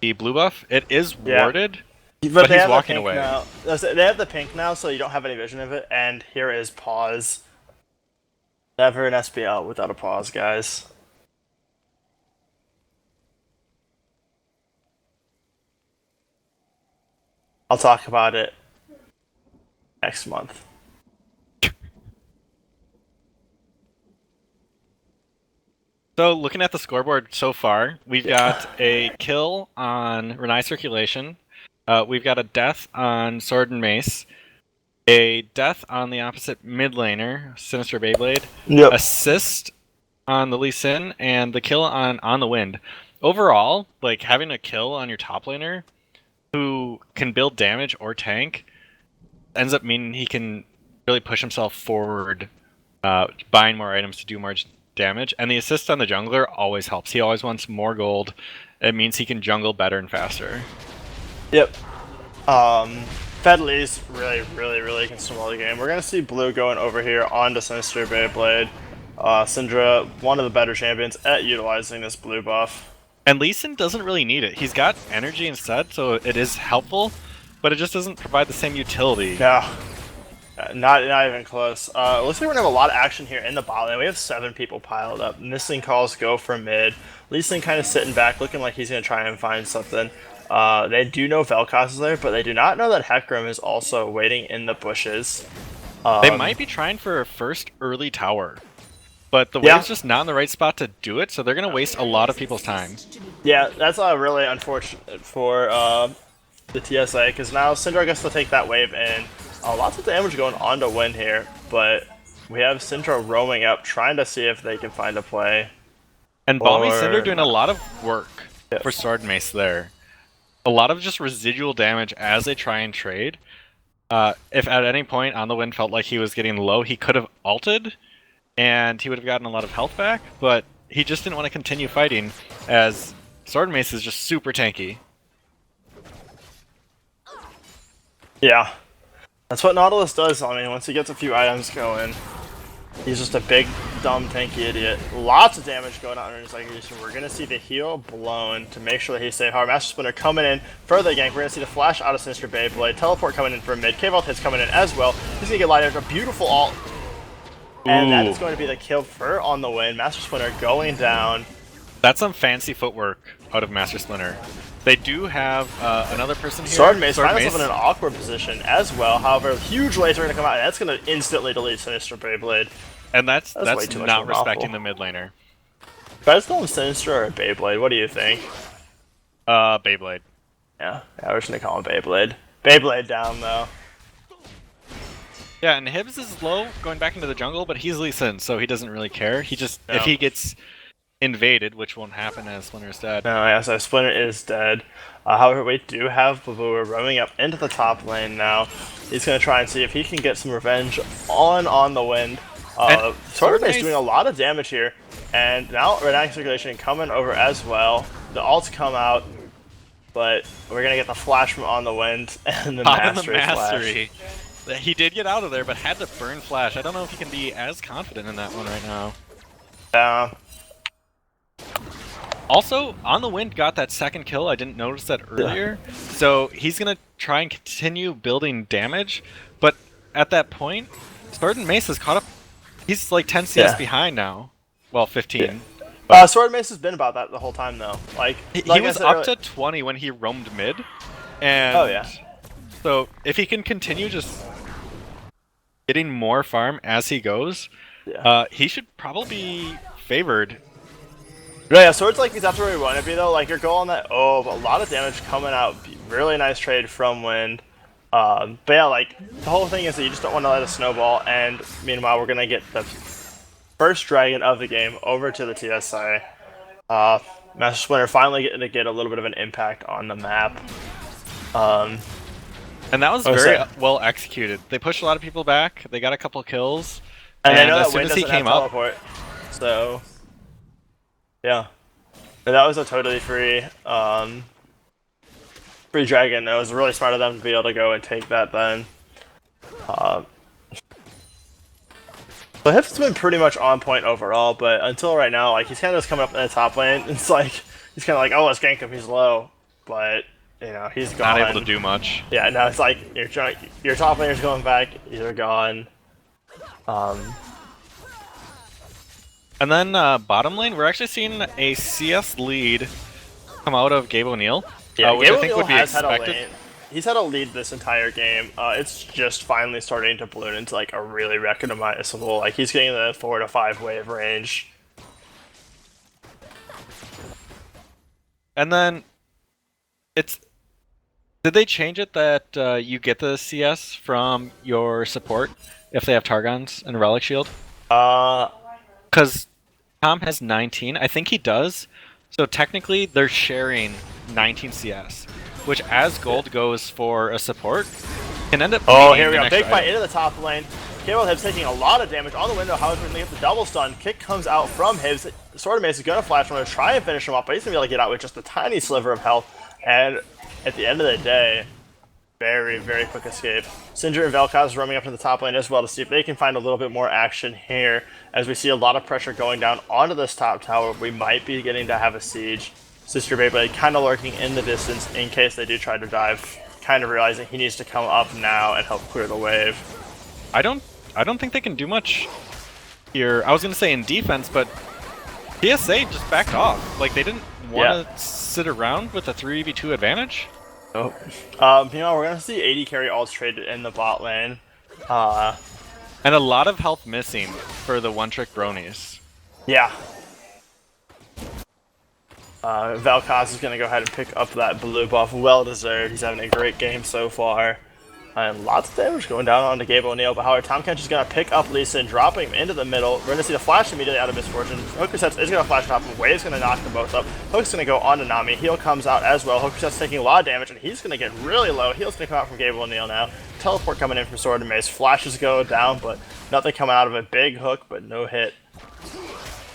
Speaker 1: the blue buff. It is warded, but he's walking away.
Speaker 2: Now. They have the pink now, so you don't have any vision of it, and here is pause. Never an SBL without a pause, guys. I'll talk about it next month.
Speaker 1: So, looking at the scoreboard so far, we've got a kill on Renai Circulation, we've got a death on Sword and Mace, a death on the opposite mid laner, Sinister Beyblade, assist on the Lee Sin, and the kill on the Wind. Overall, like, having a kill on your top laner who can build damage or tank ends up meaning he can really push himself forward, buying more items to do more damage, and the assist on the jungler always helps. He always wants more gold. It means he can jungle better and faster.
Speaker 2: Yep. Fedley's really can swallow the game. We're gonna see blue going over here onto Sinister Beyblade. Syndra, one of the better champions at utilizing this blue buff.
Speaker 1: And Lee Sin doesn't really need it. He's got energy instead, so it is helpful, but it just doesn't provide the same utility.
Speaker 2: Yeah. Not even close. Looks like we're gonna have a lot of action here in the bot lane. We have 7 people piled up. Missing calls go for mid. Lee Sin kind of sitting back, looking like he's gonna try and find something. They do know Vel'Koz is there, but they do not know that Hecarim is also waiting in the bushes.
Speaker 1: They might be trying for a first early tower, but the wave's just not in the right spot to do it, so they're gonna waste a lot of people's time.
Speaker 2: Yeah, that's really unfortunate for the TSA, because now Syndra gets to take that wave in. Lots of damage going on to win here, but we have Syndra roaming up, trying to see if they can find a play.
Speaker 1: And Balmy Syndra doing a lot of work for Sword Mace there. A lot of just residual damage as they try and trade. If at any point On the Wind felt like he was getting low, he could have ulted, and he would have gotten a lot of health back, but he just didn't want to continue fighting, as Sword Mace is just super tanky.
Speaker 2: Yeah. That's what Nautilus does. I mean, once he gets a few items going, he's just a big, dumb, tanky idiot. Lots of damage going on in his execution. We're going to see the heal blown to make sure that he's safe. Our Master Splinter coming in for the gank. We're going to see the flash out of Sinister Beyblade. Teleport coming in for mid. K-Vault hits coming in as well. He's going to get light edge. A beautiful ult. And that is going to be the kill for On the Wind. Master Splinter going down.
Speaker 1: That's some fancy footwork out of Master Splinter. They do have another person here.
Speaker 2: Sword Mace finds himself in an awkward position as well. However, huge laser going to come out, and that's going to instantly delete Sinister Beyblade.
Speaker 1: And that's not respecting the mid laner.
Speaker 2: If I just call him Sinister or Beyblade, what do you think?
Speaker 1: Beyblade.
Speaker 2: Yeah, we're just going to call him Beyblade. Beyblade down, though.
Speaker 1: Yeah, and Hibbs is low going back into the jungle, but he's Lee Sin, so he doesn't really care. He just
Speaker 2: No.
Speaker 1: if he gets invaded, which won't happen as Splinter's dead.
Speaker 2: No, yeah, so Splinter is dead. However, we do have Babua roaming up into the top lane now. He's going to try and see if he can get some revenge on the wind. Swordmace doing a lot of damage here. And now Renekton Circulation coming over as well. The ults come out, but we're going to get the flash from on the wind and the mastery flash.
Speaker 1: He did get out of there, but had to burn flash. I don't know if he can be as confident in that one right now.
Speaker 2: Yeah.
Speaker 1: Also, On the Wind got that second kill. I didn't notice that earlier. Yeah. So he's going to try and continue building damage. But at that point, Sword and Mace has caught up. He's like 10 CS behind now. Well, 15.
Speaker 2: Yeah. Sword and Mace has been about that the whole time, though.
Speaker 1: He was up to 20 when he roamed mid. And so if he can continue just getting more farm as he goes, he should probably be favored.
Speaker 2: Yeah, Sword's like he's after where you want to be though. Like you're going that but a lot of damage coming out. Really nice trade from Wind. But yeah, like the whole thing is that you just don't want to let it snowball. And meanwhile, we're gonna get the first dragon of the game over to the TSA. Master Splinter finally getting to get a little bit of an impact on the map.
Speaker 1: And that was very well executed. They pushed a lot of people back. They got a couple kills.
Speaker 2: And I know
Speaker 1: as
Speaker 2: that
Speaker 1: soon
Speaker 2: Wind
Speaker 1: as he
Speaker 2: doesn't
Speaker 1: came
Speaker 2: have
Speaker 1: up,
Speaker 2: teleport, so. Yeah, and that was a totally free dragon. It was really smart of them to be able to go and take that then. So Hiff's been pretty much on point overall, but until right now, like he's kind of just coming up in the top lane. It's like he's kind of like, oh, let's gank him. He's low, but you know he's gone.
Speaker 1: Not able to do much.
Speaker 2: Yeah, no, it's like your top laner's going back. They're gone.
Speaker 1: And then bottom lane, we're actually seeing a CS lead come out of Gabe O'Neal,
Speaker 2: yeah,
Speaker 1: which
Speaker 2: Gabe
Speaker 1: I think would be expected.
Speaker 2: He's had a lead this entire game. It's just finally starting to balloon into like a really recognizable. Like he's getting the 4 to 5 wave range.
Speaker 1: And then did they change it that you get the CS from your support if they have Targons and Relic Shield? Because Tom has 19. I think he does. So technically, they're sharing 19 CS, which as gold goes for a support, can end up
Speaker 2: Oh, here we go. Big fight into the top lane. Cable Hibbs taking a lot of damage on the window. However, when they get the double stun, kick comes out from Hibbs. Sword Mace is going to flash. I'm going to try and finish him off, but he's going to be able to get out with just a tiny sliver of health. And at the end of the day, very, very quick escape. Sindri and Vel'Koz roaming up to the top lane as well to see if they can find a little bit more action here, as we see a lot of pressure going down onto this top tower. We might be getting to have a siege. Sister Beyblade kind of lurking in the distance in case they do try to dive, kind of realizing he needs to come up now and help clear the wave.
Speaker 1: I don't think they can do much here. I was going to say in defense, but TSA just backed off. Like they didn't want to sit around with a 3v2 advantage.
Speaker 2: Oh. Meanwhile, we're going to see AD carry ults traded in the bot lane.
Speaker 1: And a lot of health missing for the one-trick bronies.
Speaker 2: Yeah. Vel'Koz is going to go ahead and pick up that blue buff. Well deserved. He's having a great game so far. And lots of damage going down onto Gabe O'Neal, but however, Tahm Kench is going to pick up Lee Sin, dropping him into the middle. We're going to see the flash immediately out of Misfortune. Hooker Sets is going to flash on top of him. Wave's going to knock them both up. Hook's going to go on to Nami. Heal comes out as well. Hooker Sets taking a lot of damage, and he's going to get really low. Heal's going to come out from Gabe O'Neal now. Teleport coming in from Sword and Mace. Flashes go down, but nothing coming out of it. Big hook, but no hit.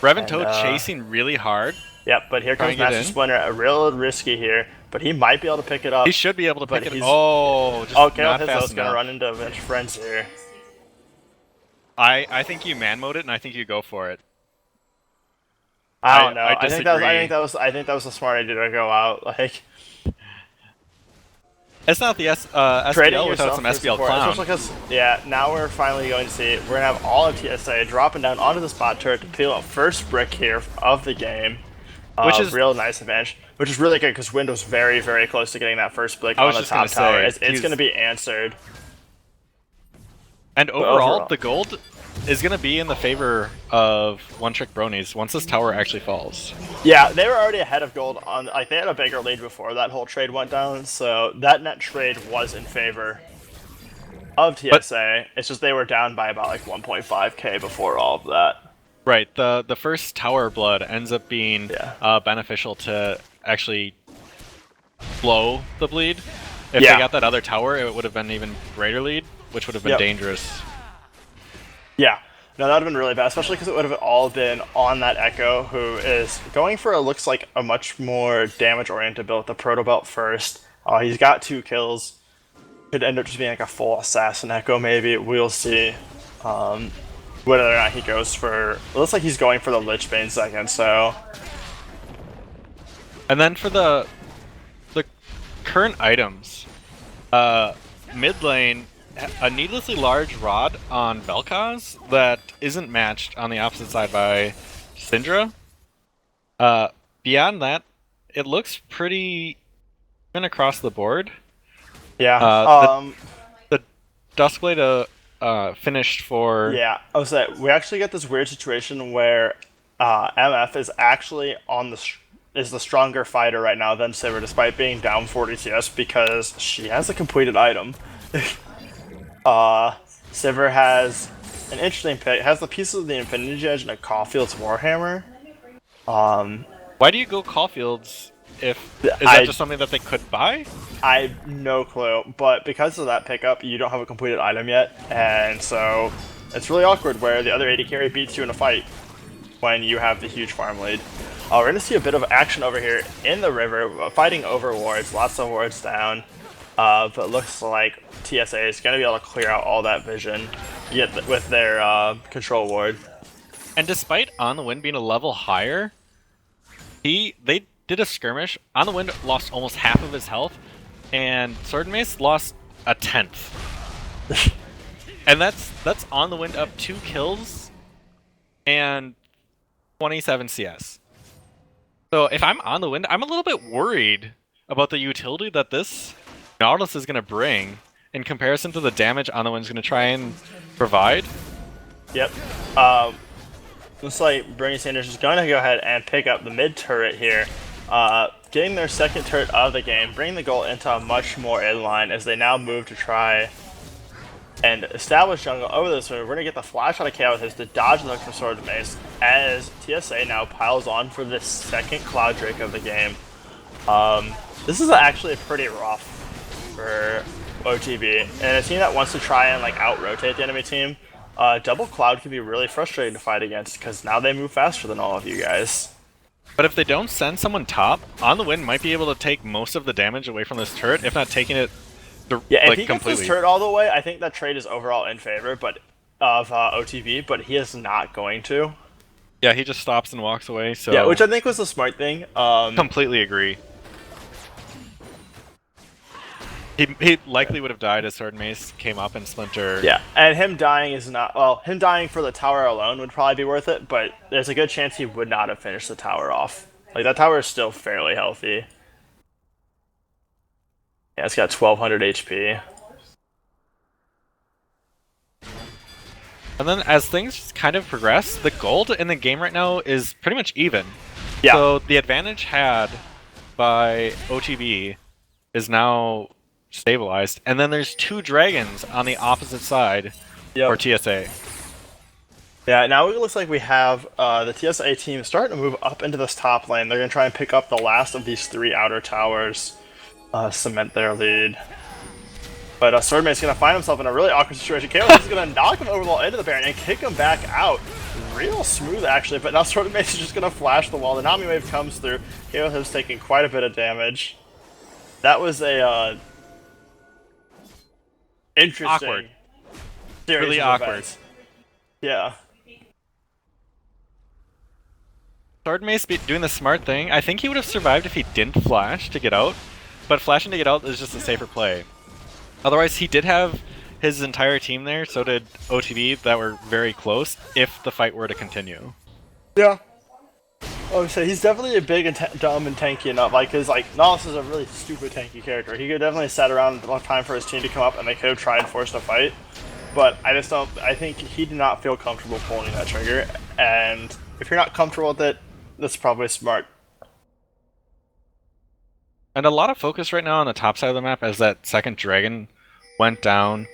Speaker 1: Reventoad chasing really hard.
Speaker 2: Yep, but here comes Master Splinter. A real risky here. But he might be able to pick it up.
Speaker 1: He should be able to pick it up. Oh, just not fast enough.
Speaker 2: He's going to run into a bunch of friends here.
Speaker 1: I think you man mode it, and I think you go for it.
Speaker 2: I don't know.
Speaker 1: I
Speaker 2: think that was a smart idea to go out. Like,
Speaker 1: it's not the SBL without some SBL clown.
Speaker 2: Because, yeah, now we're finally going to see it. We're going to have all of TSA dropping down onto the spot turret to peel up first brick here of the game. Which is real nice advantage. Which is really good because Wind was very, very close to getting that first blick on the top tower. It's going to be answered.
Speaker 1: And overall, the gold is going to be in the favor of one-trick bronies once this tower actually falls.
Speaker 2: Yeah, they were already ahead of gold. Like they had a bigger lead before that whole trade went down, so that net trade was in favor of TSA. It's just they were down by about like 1.5k before all of that.
Speaker 1: Right. The first tower blood ends up being beneficial to actually slow the bleed. If they got that other tower, it would have been even greater lead, which would have been dangerous.
Speaker 2: Yeah. No, that would have been really bad, especially because it would have all been on that Echo, who is going for looks like a much more damage-oriented build. The Proto Belt first. He's got 2 kills. Could end up just being like a full assassin Echo, maybe. We'll see whether or not he goes for... It looks like he's going for the Lich Bane second, so...
Speaker 1: And then for the current items, mid lane, a needlessly large rod on Vel'Koz that isn't matched on the opposite side by Syndra. Beyond that, it looks pretty even across the board.
Speaker 2: Yeah.
Speaker 1: The Duskblade finished for...
Speaker 2: Yeah, I was saying, we actually get this weird situation where MF is actually is the stronger fighter right now than Sivir, despite being down 40 CS, because she has a completed item. Sivir has an interesting pick. Has the pieces of the Infinity Edge and a Caulfield's Warhammer.
Speaker 1: Why do you go Caulfield's? Is that just something that they could buy?
Speaker 2: I have no clue, but because of that pickup, you don't have a completed item yet, and so it's really awkward where the other AD carry beats you in a fight when you have the huge farm lead. We're going to see a bit of action over here in the river, fighting over wards, lots of wards down, but it looks like TSA is going to be able to clear out all that vision with their control ward.
Speaker 1: And despite On the Wind being a level higher, they did a skirmish. On the Wind lost almost half of his health, and Sword and Mace lost a 10th. And that's On the Wind up 2 kills and 27 CS. So if I'm On the Wind, I'm a little bit worried about the utility that this Nautilus is going to bring in comparison to the damage On the Wind's going to try and provide.
Speaker 2: Yep. Looks like Bernie Sanders is going to go ahead and pick up the mid turret here. Getting their second turret of the game, bringing the goal into a much more inline as they now move to try and establish jungle over this one. We're going to get the flash out of Chaos to dodge the hook from Sword and Mace as TSA now piles on for the second Cloud Drake of the game. This is actually pretty rough for OTB, and a team that wants to try and like out-rotate the enemy team. Double Cloud can be really frustrating to fight against because now they move faster than all of you guys.
Speaker 1: But if they don't send someone top, On the Wind might be able to take most of the damage away from this turret, if not taking it
Speaker 2: if he
Speaker 1: completely.
Speaker 2: gets this turret all the way, I think that trade is overall in favor of OTB, but he is not going to.
Speaker 1: Yeah, he just stops and walks away. So
Speaker 2: yeah, which I think was the smart thing.
Speaker 1: Completely agree. He likely would have died as Sword and Mace came up and Splinter.
Speaker 2: Yeah, and him dying is not... Well, him dying for the tower alone would probably be worth it, but there's a good chance he would not have finished the tower off. Like, that tower is still fairly healthy. Yeah, it's got 1200 HP.
Speaker 1: And then as things kind of progress, the gold in the game right now is pretty much even.
Speaker 2: Yeah.
Speaker 1: So the advantage had by OTB is now stabilized, and then there's 2 dragons on the opposite side for TSA.
Speaker 2: Yeah, now it looks like we have the TSA team starting to move up into this top lane. They're going to try and pick up the last of these 3 outer towers, cement their lead. But Swordmate's going to find himself in a really awkward situation. Kalos is going to knock him over the wall into the Baron and kick him back out. Real smooth, actually, but now Swordmate is just going to flash the wall. The Nami Wave comes through. Kalos has taken quite a bit of damage. That was a interesting
Speaker 1: awkward.
Speaker 2: Series
Speaker 1: really
Speaker 2: of
Speaker 1: awkward.
Speaker 2: Events. Yeah.
Speaker 1: Sword Mace doing the smart thing. I think he would have survived if he didn't flash to get out, but flashing to get out is just a safer play. Otherwise, he did have his entire team there, so did OTB, that were very close, if the fight were to continue.
Speaker 2: Yeah. Oh, so he's definitely a big and dumb and tanky enough. Like, cause like Nautilus is a really stupid tanky character. He could definitely sat around enough time for his team to come up, and they could have tried and forced a fight. But I just don't. I think he did not feel comfortable pulling that trigger. And if you're not comfortable with it, that's probably smart. And
Speaker 1: a lot of focus right now on the top side of the map as that second dragon went down.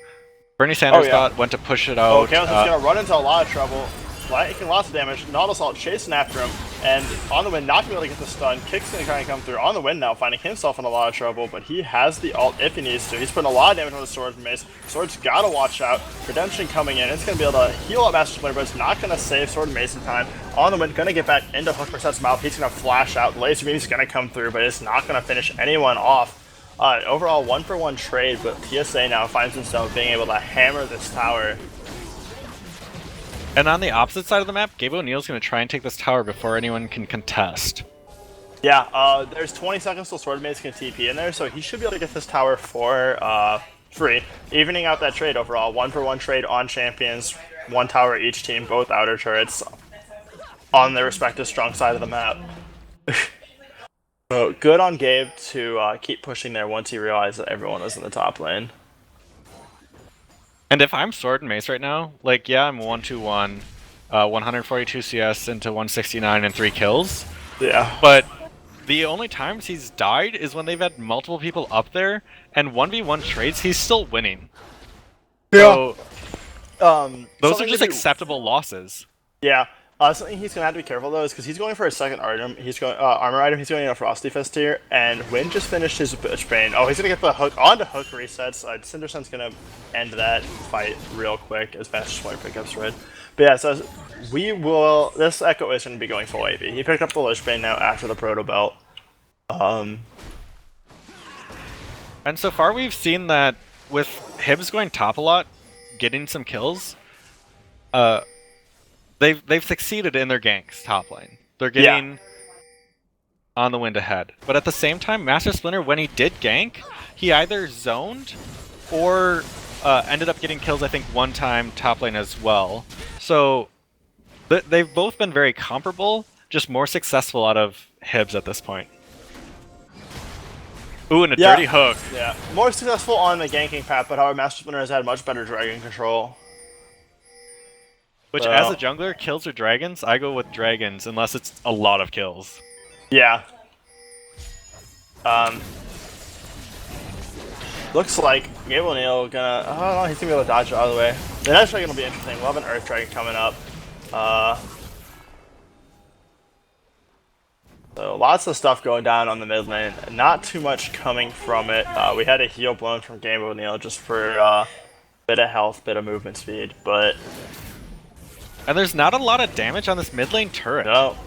Speaker 1: Bernie Sanders
Speaker 2: yeah.
Speaker 1: thought went to push it out.
Speaker 2: Oh, Chaos is going to run into a lot of trouble. Taking lots of damage. Not Assault chasing after him. And on the win, not going to be able to get the stun. Kick's going to try and come through. On the win now, finding himself in a lot of trouble. But he has the ult if he needs to. He's putting a lot of damage on the Sword Mace. Sword's got to watch out. Redemption coming in. It's going to be able to heal up Master Splinter, but it's not going to save Sword and Mace in time. On the win, going to get back into Hook Reset's mouth. He's going to flash out. The laser beam is going to come through, but it's not going to finish anyone off. Overall, 1-for-1 trade, but TSA now finds himself being able to hammer this tower.
Speaker 1: And on the opposite side of the map, Gabe O'Neal's going to try and take this tower before anyone can contest.
Speaker 2: Yeah, there's 20 seconds till Sword Mace can TP in there, so he should be able to get this tower for free, evening out that trade overall. 1-for-1 trade on champions, 1 tower each team, both outer turrets on their respective strong side of the map. So good on Gabe to keep pushing there once he realized that everyone was in the top lane.
Speaker 1: And if I'm Sword and Mace right now, like, yeah, I'm 1-2-1, 142 CS into 169 and 3 kills.
Speaker 2: Yeah.
Speaker 1: But the only times he's died is when they've had multiple people up there, and 1v1 trades, he's still winning. So, those are just acceptable losses.
Speaker 2: Yeah. Something he's gonna have to be careful though is because he's going for a second item. He's going armor item. He's going in a Frosty Fist here, and Wynn just finished his Bitch Bane. Oh, he's gonna get the hook onto hook resets. Cindersun's gonna end that fight real quick as fast as Splinter pickups red. But yeah, so we will. This Echo is gonna be going full AV. He picked up the Lich Bane now after the Proto Belt.
Speaker 1: And so far we've seen that with Hibbs going top a lot, getting some kills. They've succeeded in their ganks top lane. They're getting on the wind ahead. But at the same time, Master Splinter, when he did gank, he either zoned or ended up getting kills, I think, one time top lane as well. So they've both been very comparable, just more successful out of Hibbs at this point. Ooh, and a dirty hook.
Speaker 2: Yeah, more successful on the ganking path, but however, Master Splinter has had much better dragon control.
Speaker 1: Which, as a jungler, kills or dragons, I go with dragons, unless it's a lot of kills.
Speaker 2: Yeah. Looks like Gabe O'Neal gonna... Oh, no, he's gonna be able to dodge it out of the way. The next dragon will be interesting. We'll have an Earth Dragon coming up. So lots of stuff going down on the mid lane. Not too much coming from it. We had a heal blown from Gabe O'Neal just for a bit of health, bit of movement speed, but...
Speaker 1: And there's not a lot of damage on this mid lane turret.
Speaker 2: No.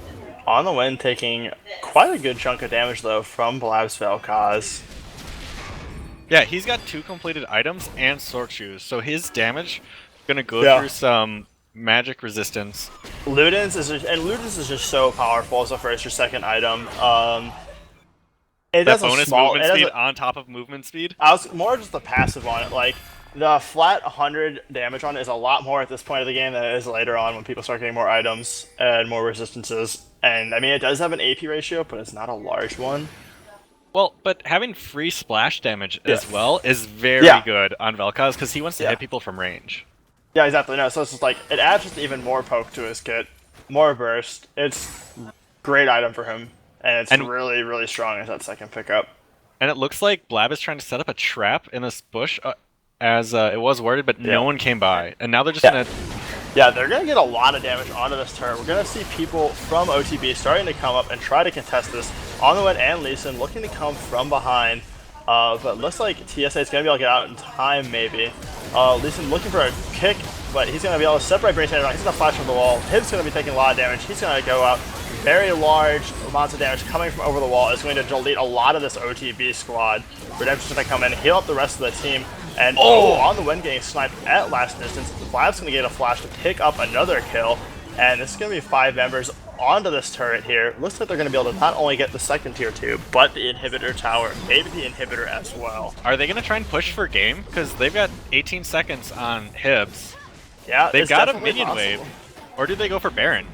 Speaker 2: On the win, taking quite a good chunk of damage, though, from Blab's Vel'Koz.
Speaker 1: Yeah, he's got 2 completed items and sword shoes, so his damage is going to go through some magic resistance.
Speaker 2: Ludens is just so powerful as a first or second item. It does
Speaker 1: that bonus movement speed on top of movement speed?
Speaker 2: I was more just the passive on it, like... The flat 100 damage on it is a lot more at this point of the game than it is later on when people start getting more items and more resistances. And, I mean, it does have an AP ratio, but it's not a large one.
Speaker 1: Well, but having free splash damage as well is very good on Vel'Koz, because he wants to hit people from range.
Speaker 2: Yeah, exactly. No, so it's just like, it adds just even more poke to his kit, more burst. It's a great item for him, and it's really, really strong as that second pickup.
Speaker 1: And it looks like Blab is trying to set up a trap in this bush, as it was worded, but no one came by. And now they're just gonna...
Speaker 2: Yeah, they're gonna get a lot of damage onto this turret. We're gonna see people from OTB starting to come up and try to contest this. On the win, and Lee Sin looking to come from behind. But looks like TSA is gonna be able to get out in time, maybe. Lee Sin looking for a kick, but he's gonna be able to separate Brain Sanders. He's gonna flash from the wall. Hibb's gonna be taking a lot of damage. He's gonna go out. Very large amounts of damage coming from over the wall is going to delete a lot of this OTB squad. Redemption's gonna come in, heal up the rest of the team. And on the win, getting sniped at last distance. Blab's going to get a flash to pick up another kill. And this is going to be 5 members onto this turret here. Looks like they're going to be able to not only get the second tier 2, but the inhibitor tower, maybe the inhibitor as well.
Speaker 1: Are they going to try and push for game? Because they've got 18 seconds on Hibbs.
Speaker 2: Yeah,
Speaker 1: they've got a minion wave. Or do they go for Baron?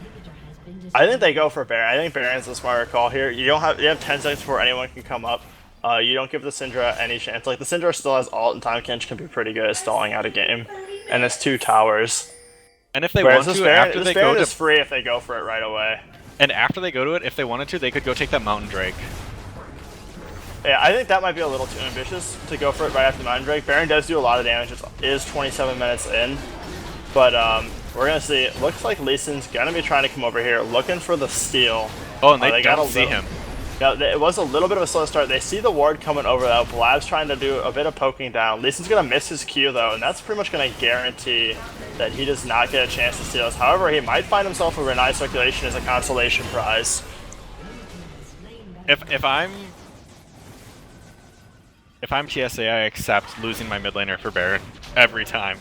Speaker 2: I think they go for Baron. I think Baron's the smarter call here. You have 10 seconds before anyone can come up. You don't give the Syndra any chance. Like, the Syndra still has ult, and Time Kench can be pretty good at stalling out a game. And there's 2 towers.
Speaker 1: And if they want to, after they go to...
Speaker 2: is free if they go for it right away.
Speaker 1: And after they go to it, if they wanted to, they could go take that Mountain Drake.
Speaker 2: Yeah, I think that might be a little too ambitious to go for it right after the Mind Drake. Baron does do a lot of damage. It is 27 minutes in. But we're going to see. It looks like Lee Sin's going to be trying to come over here, looking for the steal.
Speaker 1: Oh, and they don't see him.
Speaker 2: Yeah, it was a little bit of a slow start. They see the ward coming over, though. Blab's trying to do a bit of poking down. Lee Sin's going to miss his Q, though, and that's pretty much going to guarantee that he does not get a chance to steal us. However, he might find himself a Renai Circulation as a consolation prize.
Speaker 1: If I'm TSA, I accept losing my mid laner for Baron every time.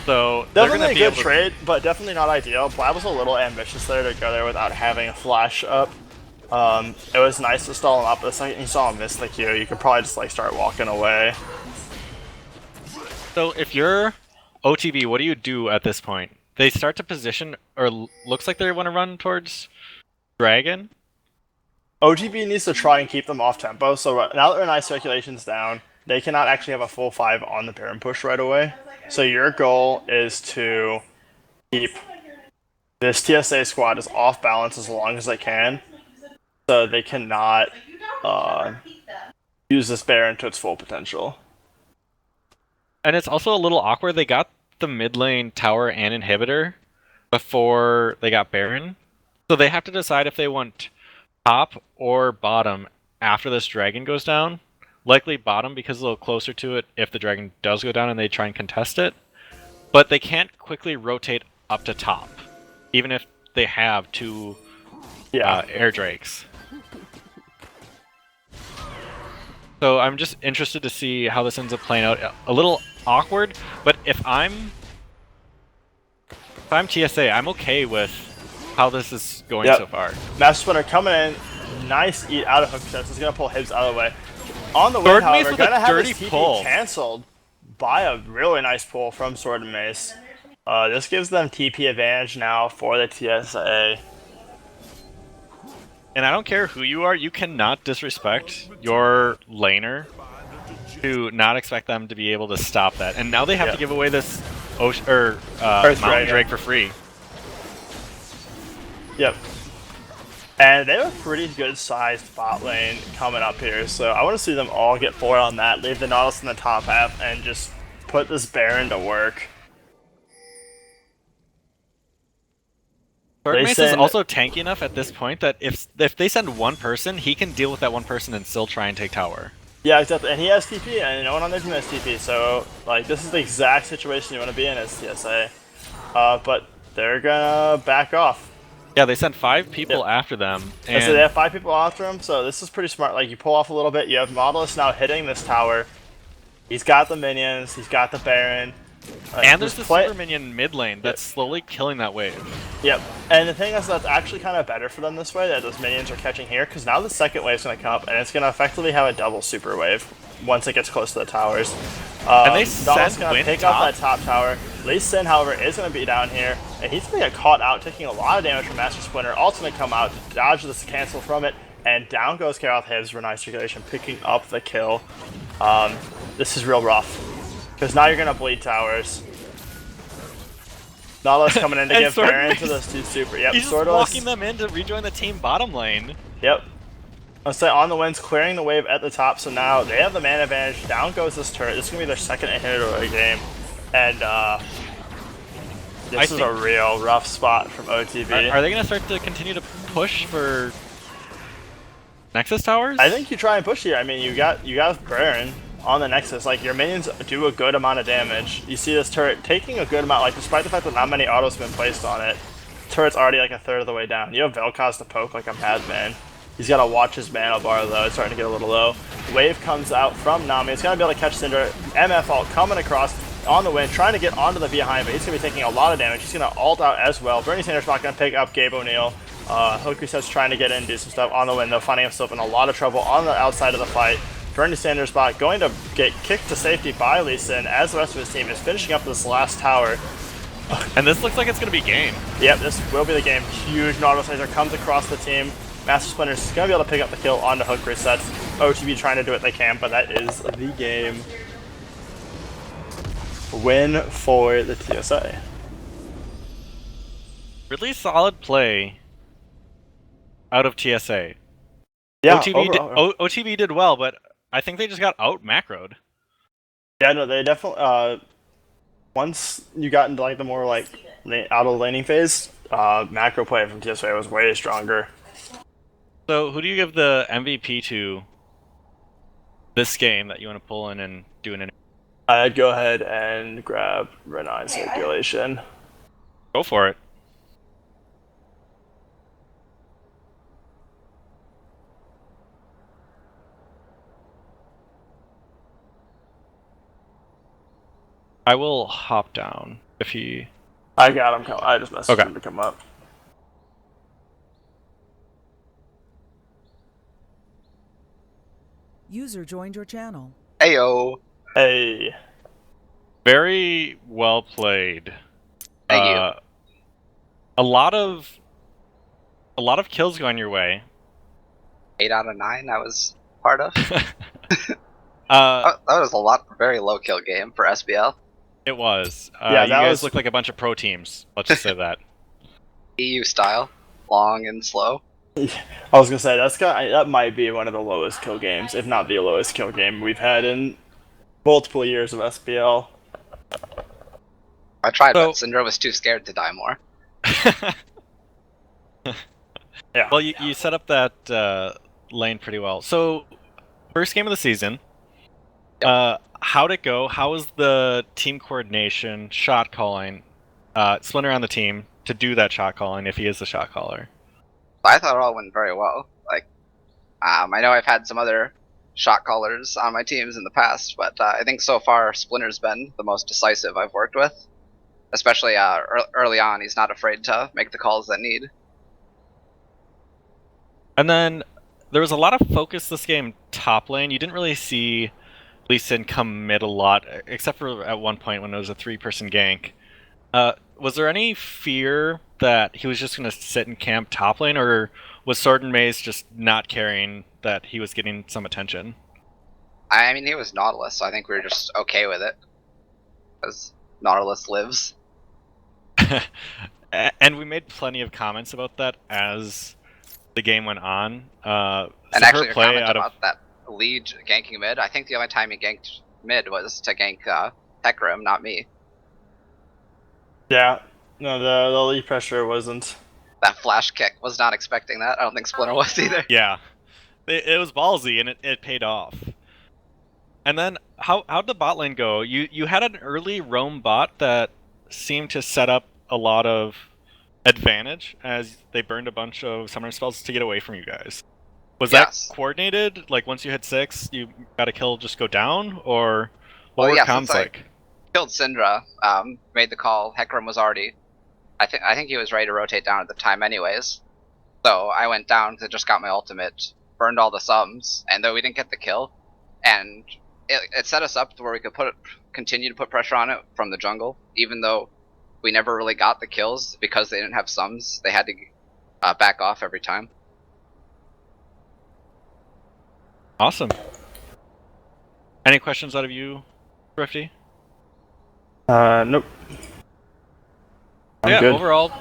Speaker 1: So
Speaker 2: definitely a good trade, but definitely not ideal. Blab was a little ambitious there to go there without having a flash up. It was nice to stall him up, but the second you saw him miss the Q, you could probably just like start walking away.
Speaker 1: So if you're OTB, what do you do at this point? They start to position, or looks like they want to run towards Dragon.
Speaker 2: OTB needs to try and keep them off tempo, so now that Renai Circulation's down, they cannot actually have a full 5 on the Baron push right away. So your goal is to keep this TSA squad as off balance as long as they can, so they cannot use this Baron to its full potential.
Speaker 1: And it's also a little awkward. They got the mid lane tower and inhibitor before they got Baron, so they have to decide if they want top or bottom after this dragon goes down. Likely bottom because it's a little closer to it if the dragon does go down and they try and contest it. But they can't quickly rotate up to top, even if they have 2 air drakes. So I'm just interested to see how this ends up playing out. A little awkward, but if I'm TSA, I'm okay with how this is going so far.
Speaker 2: Master Splinter coming in, nice eat out of hook sets. It's gonna pull Hibbs out of the way. On the win, however, gonna have his TP canceled by a really nice pull from Sword and Mace. This gives them TP advantage now for the TSA.
Speaker 1: And I don't care who you are, you cannot disrespect your laner to not expect them to be able to stop that. And now they have to give away this Mountain Drake for free.
Speaker 2: Yep. And they have a pretty good sized bot lane coming up here, so I want to see them all get 4 on that, leave the Nautilus in the top half, and just put this Baron to work.
Speaker 1: Mace is also tanky enough at this point that if they send one person, he can deal with that one person and still try and take tower.
Speaker 2: Yeah, exactly. And he has TP, and no one on their team has TP, so like this is the exact situation you want to be in as TSA. But they're gonna back off.
Speaker 1: Yeah, they sent 5 people after them. And
Speaker 2: so they have 5 people after him, so this is pretty smart. Like, you pull off a little bit, you have Nautilus now hitting this tower. He's got the minions, he's got the Baron.
Speaker 1: And there's the super minion mid lane that's slowly killing that wave.
Speaker 2: Yep, and the thing is that's actually kind of better for them this way, that those minions are catching here, because now the second wave's going to come up, and it's going to effectively have a double super wave once it gets close to the towers.
Speaker 1: And they
Speaker 2: Nautilus going to pick up that top tower. Lee Sin, however, is going to be down here, and he's going to get caught out, taking a lot of damage from Master Splinter. Ult's going to come out, dodge this cancel from it, and down goes Karoth Hibbs, Renai Circulation, picking up the kill. This is real rough, because now you're going to bleed towers. Nautilus coming in to give Baron to those 2 super. Yep,
Speaker 1: he's just walking them in to rejoin the team bottom lane.
Speaker 2: Yep. I'll say on the winds, clearing the wave at the top, so now they have the mana advantage. Down goes this turret. This is going to be their second inhibitor of the game. And this is a real rough spot from OTB.
Speaker 1: Are they going to start to continue to push for Nexus towers?
Speaker 2: I think you try and push here. I mean, you got Baron on the Nexus. Like, your minions do a good amount of damage. You see this turret taking a good amount, like, despite the fact that not many autos have been placed on it, the turret's already like a third of the way down. You have Vel'Koz to poke like a madman. He's got to watch his mana bar, though. It's starting to get a little low. Wave comes out from Nami. It's going to be able to catch Syndra. MF ult coming across on the wind, trying to get onto the behind, but he's going to be taking a lot of damage. He's going to ult out as well. Bernie Sanders not going to pick up Gabe O'Neal. Hook Reset's trying to get in and do some stuff on the wind, though, finding himself in a lot of trouble on the outside of the fight. Bernie Sanders bot going to get kicked to safety by Lee Sin as the rest of his team is finishing up this last tower.
Speaker 1: And this looks like it's going to be game.
Speaker 2: Yep, this will be the game. Huge Nautilus laser comes across the team. Master Splinter is going to be able to pick up the kill onto Hook Resets. OTB trying to do what they can, but that is the game. Win for the TSA.
Speaker 1: Really solid play out of TSA.
Speaker 2: Yeah,
Speaker 1: OTB did well, but I think they just got out macroed.
Speaker 2: Yeah, no, they definitely. Once you got into like the more like out of the laning phase, macro play from TSA was way stronger.
Speaker 1: So who do you give the MVP to this game that you want to pull in and do an interview?
Speaker 2: I'd go ahead and grab Renan Circulation.
Speaker 1: Go for it. I will hop down if he...
Speaker 2: I got him. I just messaged
Speaker 1: Okay.
Speaker 2: him to come up.
Speaker 5: User joined your channel.
Speaker 6: Heyo.
Speaker 2: Hey.
Speaker 1: Very well played.
Speaker 6: Thank you.
Speaker 1: A lot of kills going your way.
Speaker 6: 8 out of 9 I was part of.
Speaker 1: Uh,
Speaker 6: That was a very low kill game for SBL.
Speaker 1: It was.
Speaker 2: Yeah,
Speaker 1: you
Speaker 2: that
Speaker 1: guys
Speaker 2: was-
Speaker 1: look like a bunch of pro teams. Let's just say that.
Speaker 6: EU style, long and slow.
Speaker 2: I was gonna say that might be one of the lowest kill games, if not the lowest kill game we've had in multiple years of SBL.
Speaker 6: I tried,
Speaker 1: So-
Speaker 6: but Syndra was too scared to die more.
Speaker 2: Yeah.
Speaker 1: Well, you set up that lane pretty well. So, first game of the season. How'd it go? How was the team coordination, shot calling, Splinter on the team to do that shot calling if he is the shot caller?
Speaker 6: I thought it all went very well. I know I've had some other shot callers on my teams in the past, but I think so far Splinter's been the most decisive I've worked with. Especially early on, he's not afraid to make the calls that need.
Speaker 1: And then there was a lot of focus this game top lane. You didn't really see Lee Sin come mid a lot, except for at one point when it was a 3-person gank. Was there any fear that he was just going to sit and camp top lane, or was Sword and Maze just not caring that he was getting some attention?
Speaker 6: I mean, he was Nautilus, so I think we were just okay with it. Because Nautilus lives.
Speaker 1: And we made plenty of comments about that as the game went on.
Speaker 6: And
Speaker 1: so
Speaker 6: actually,
Speaker 1: her
Speaker 6: a
Speaker 1: play
Speaker 6: comment
Speaker 1: out of
Speaker 6: about that lead ganking mid. I think the only time he ganked mid was to gank Hecarim, not me.
Speaker 2: Yeah. No, the lead pressure wasn't.
Speaker 6: That flash kick, was not expecting that. I don't think Splinter was either.
Speaker 1: Yeah, it was ballsy and it paid off. And then how'd the bot lane go? You had an early roam bot that seemed to set up a lot of advantage as they burned a bunch of summoner spells to get away from you guys. Was
Speaker 6: Yes.
Speaker 1: that coordinated? Like once you hit 6, you got a kill just go down, or what
Speaker 6: Well,
Speaker 1: were
Speaker 6: yeah,
Speaker 1: comms
Speaker 6: since I
Speaker 1: like?
Speaker 6: Killed Syndra, made the call. Hecarim was already, I think he was ready to rotate down at the time anyways. So I went down, just got my ultimate, burned all the sums, and though we didn't get the kill, and it set us up to where we could continue to put pressure on it from the jungle, even though we never really got the kills because they didn't have sums. They had to back off every time.
Speaker 1: Awesome. Any questions out of you, Thrifty?
Speaker 2: Nope. I'm
Speaker 1: Yeah,
Speaker 2: good.
Speaker 1: overall,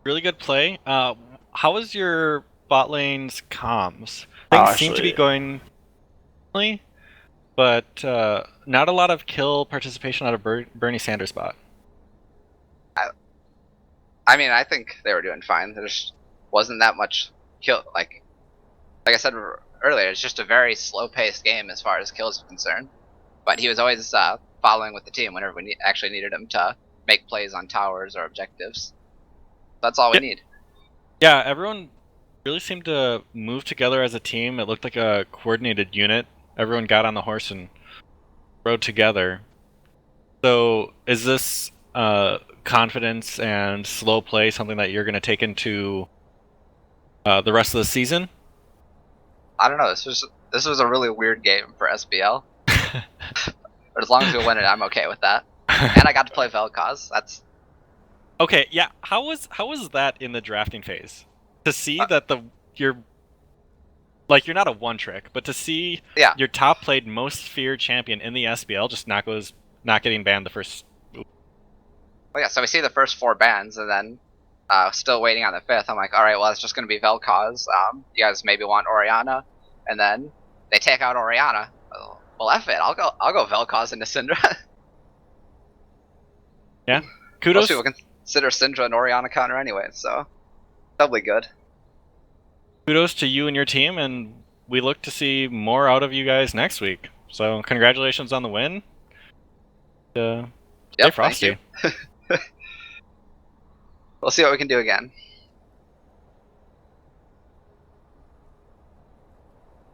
Speaker 1: really good play. How was your bot lane's comms? Things seem to be going, but not a lot of kill participation out of Bernie Sanders' bot.
Speaker 6: I mean, I think they were doing fine. There just wasn't that much kill. Like I said earlier, it's just a very slow-paced game as far as kills are concerned. But he was always following with the team whenever we actually needed him to make plays on towers or objectives. That's all we need.
Speaker 1: Yeah, everyone really seemed to move together as a team. It looked like a coordinated unit. Everyone got on the horse and rode together. So, is this confidence and slow play something that you're going to take into the rest of the season?
Speaker 6: I don't know. This was a really weird game for SBL. But as long as we win it, I'm okay with that. And I got to play Vel'Koz. That's
Speaker 1: Okay, yeah. How was that in the drafting phase? To see that you're not a one trick, but to see your top played most feared champion in the SBL just not getting banned the first.
Speaker 6: well, yeah. So we see the first 4 bans, and then still waiting on the 5th. I'm like, all right, well, it's just going to be Vel'Koz. You guys maybe want Orianna, and then they take out Orianna, Well, F it. I'll go Vel'Koz into Syndra.
Speaker 1: Yeah.
Speaker 6: Most
Speaker 1: Kudos.
Speaker 6: people consider Syndra an Orianna counter anyway, so doubly good.
Speaker 1: Kudos to you and your team, and we look to see more out of you guys next week. So congratulations on the win. Stay
Speaker 6: Yep,
Speaker 1: frosty.
Speaker 6: thank you. We'll see what we can do again.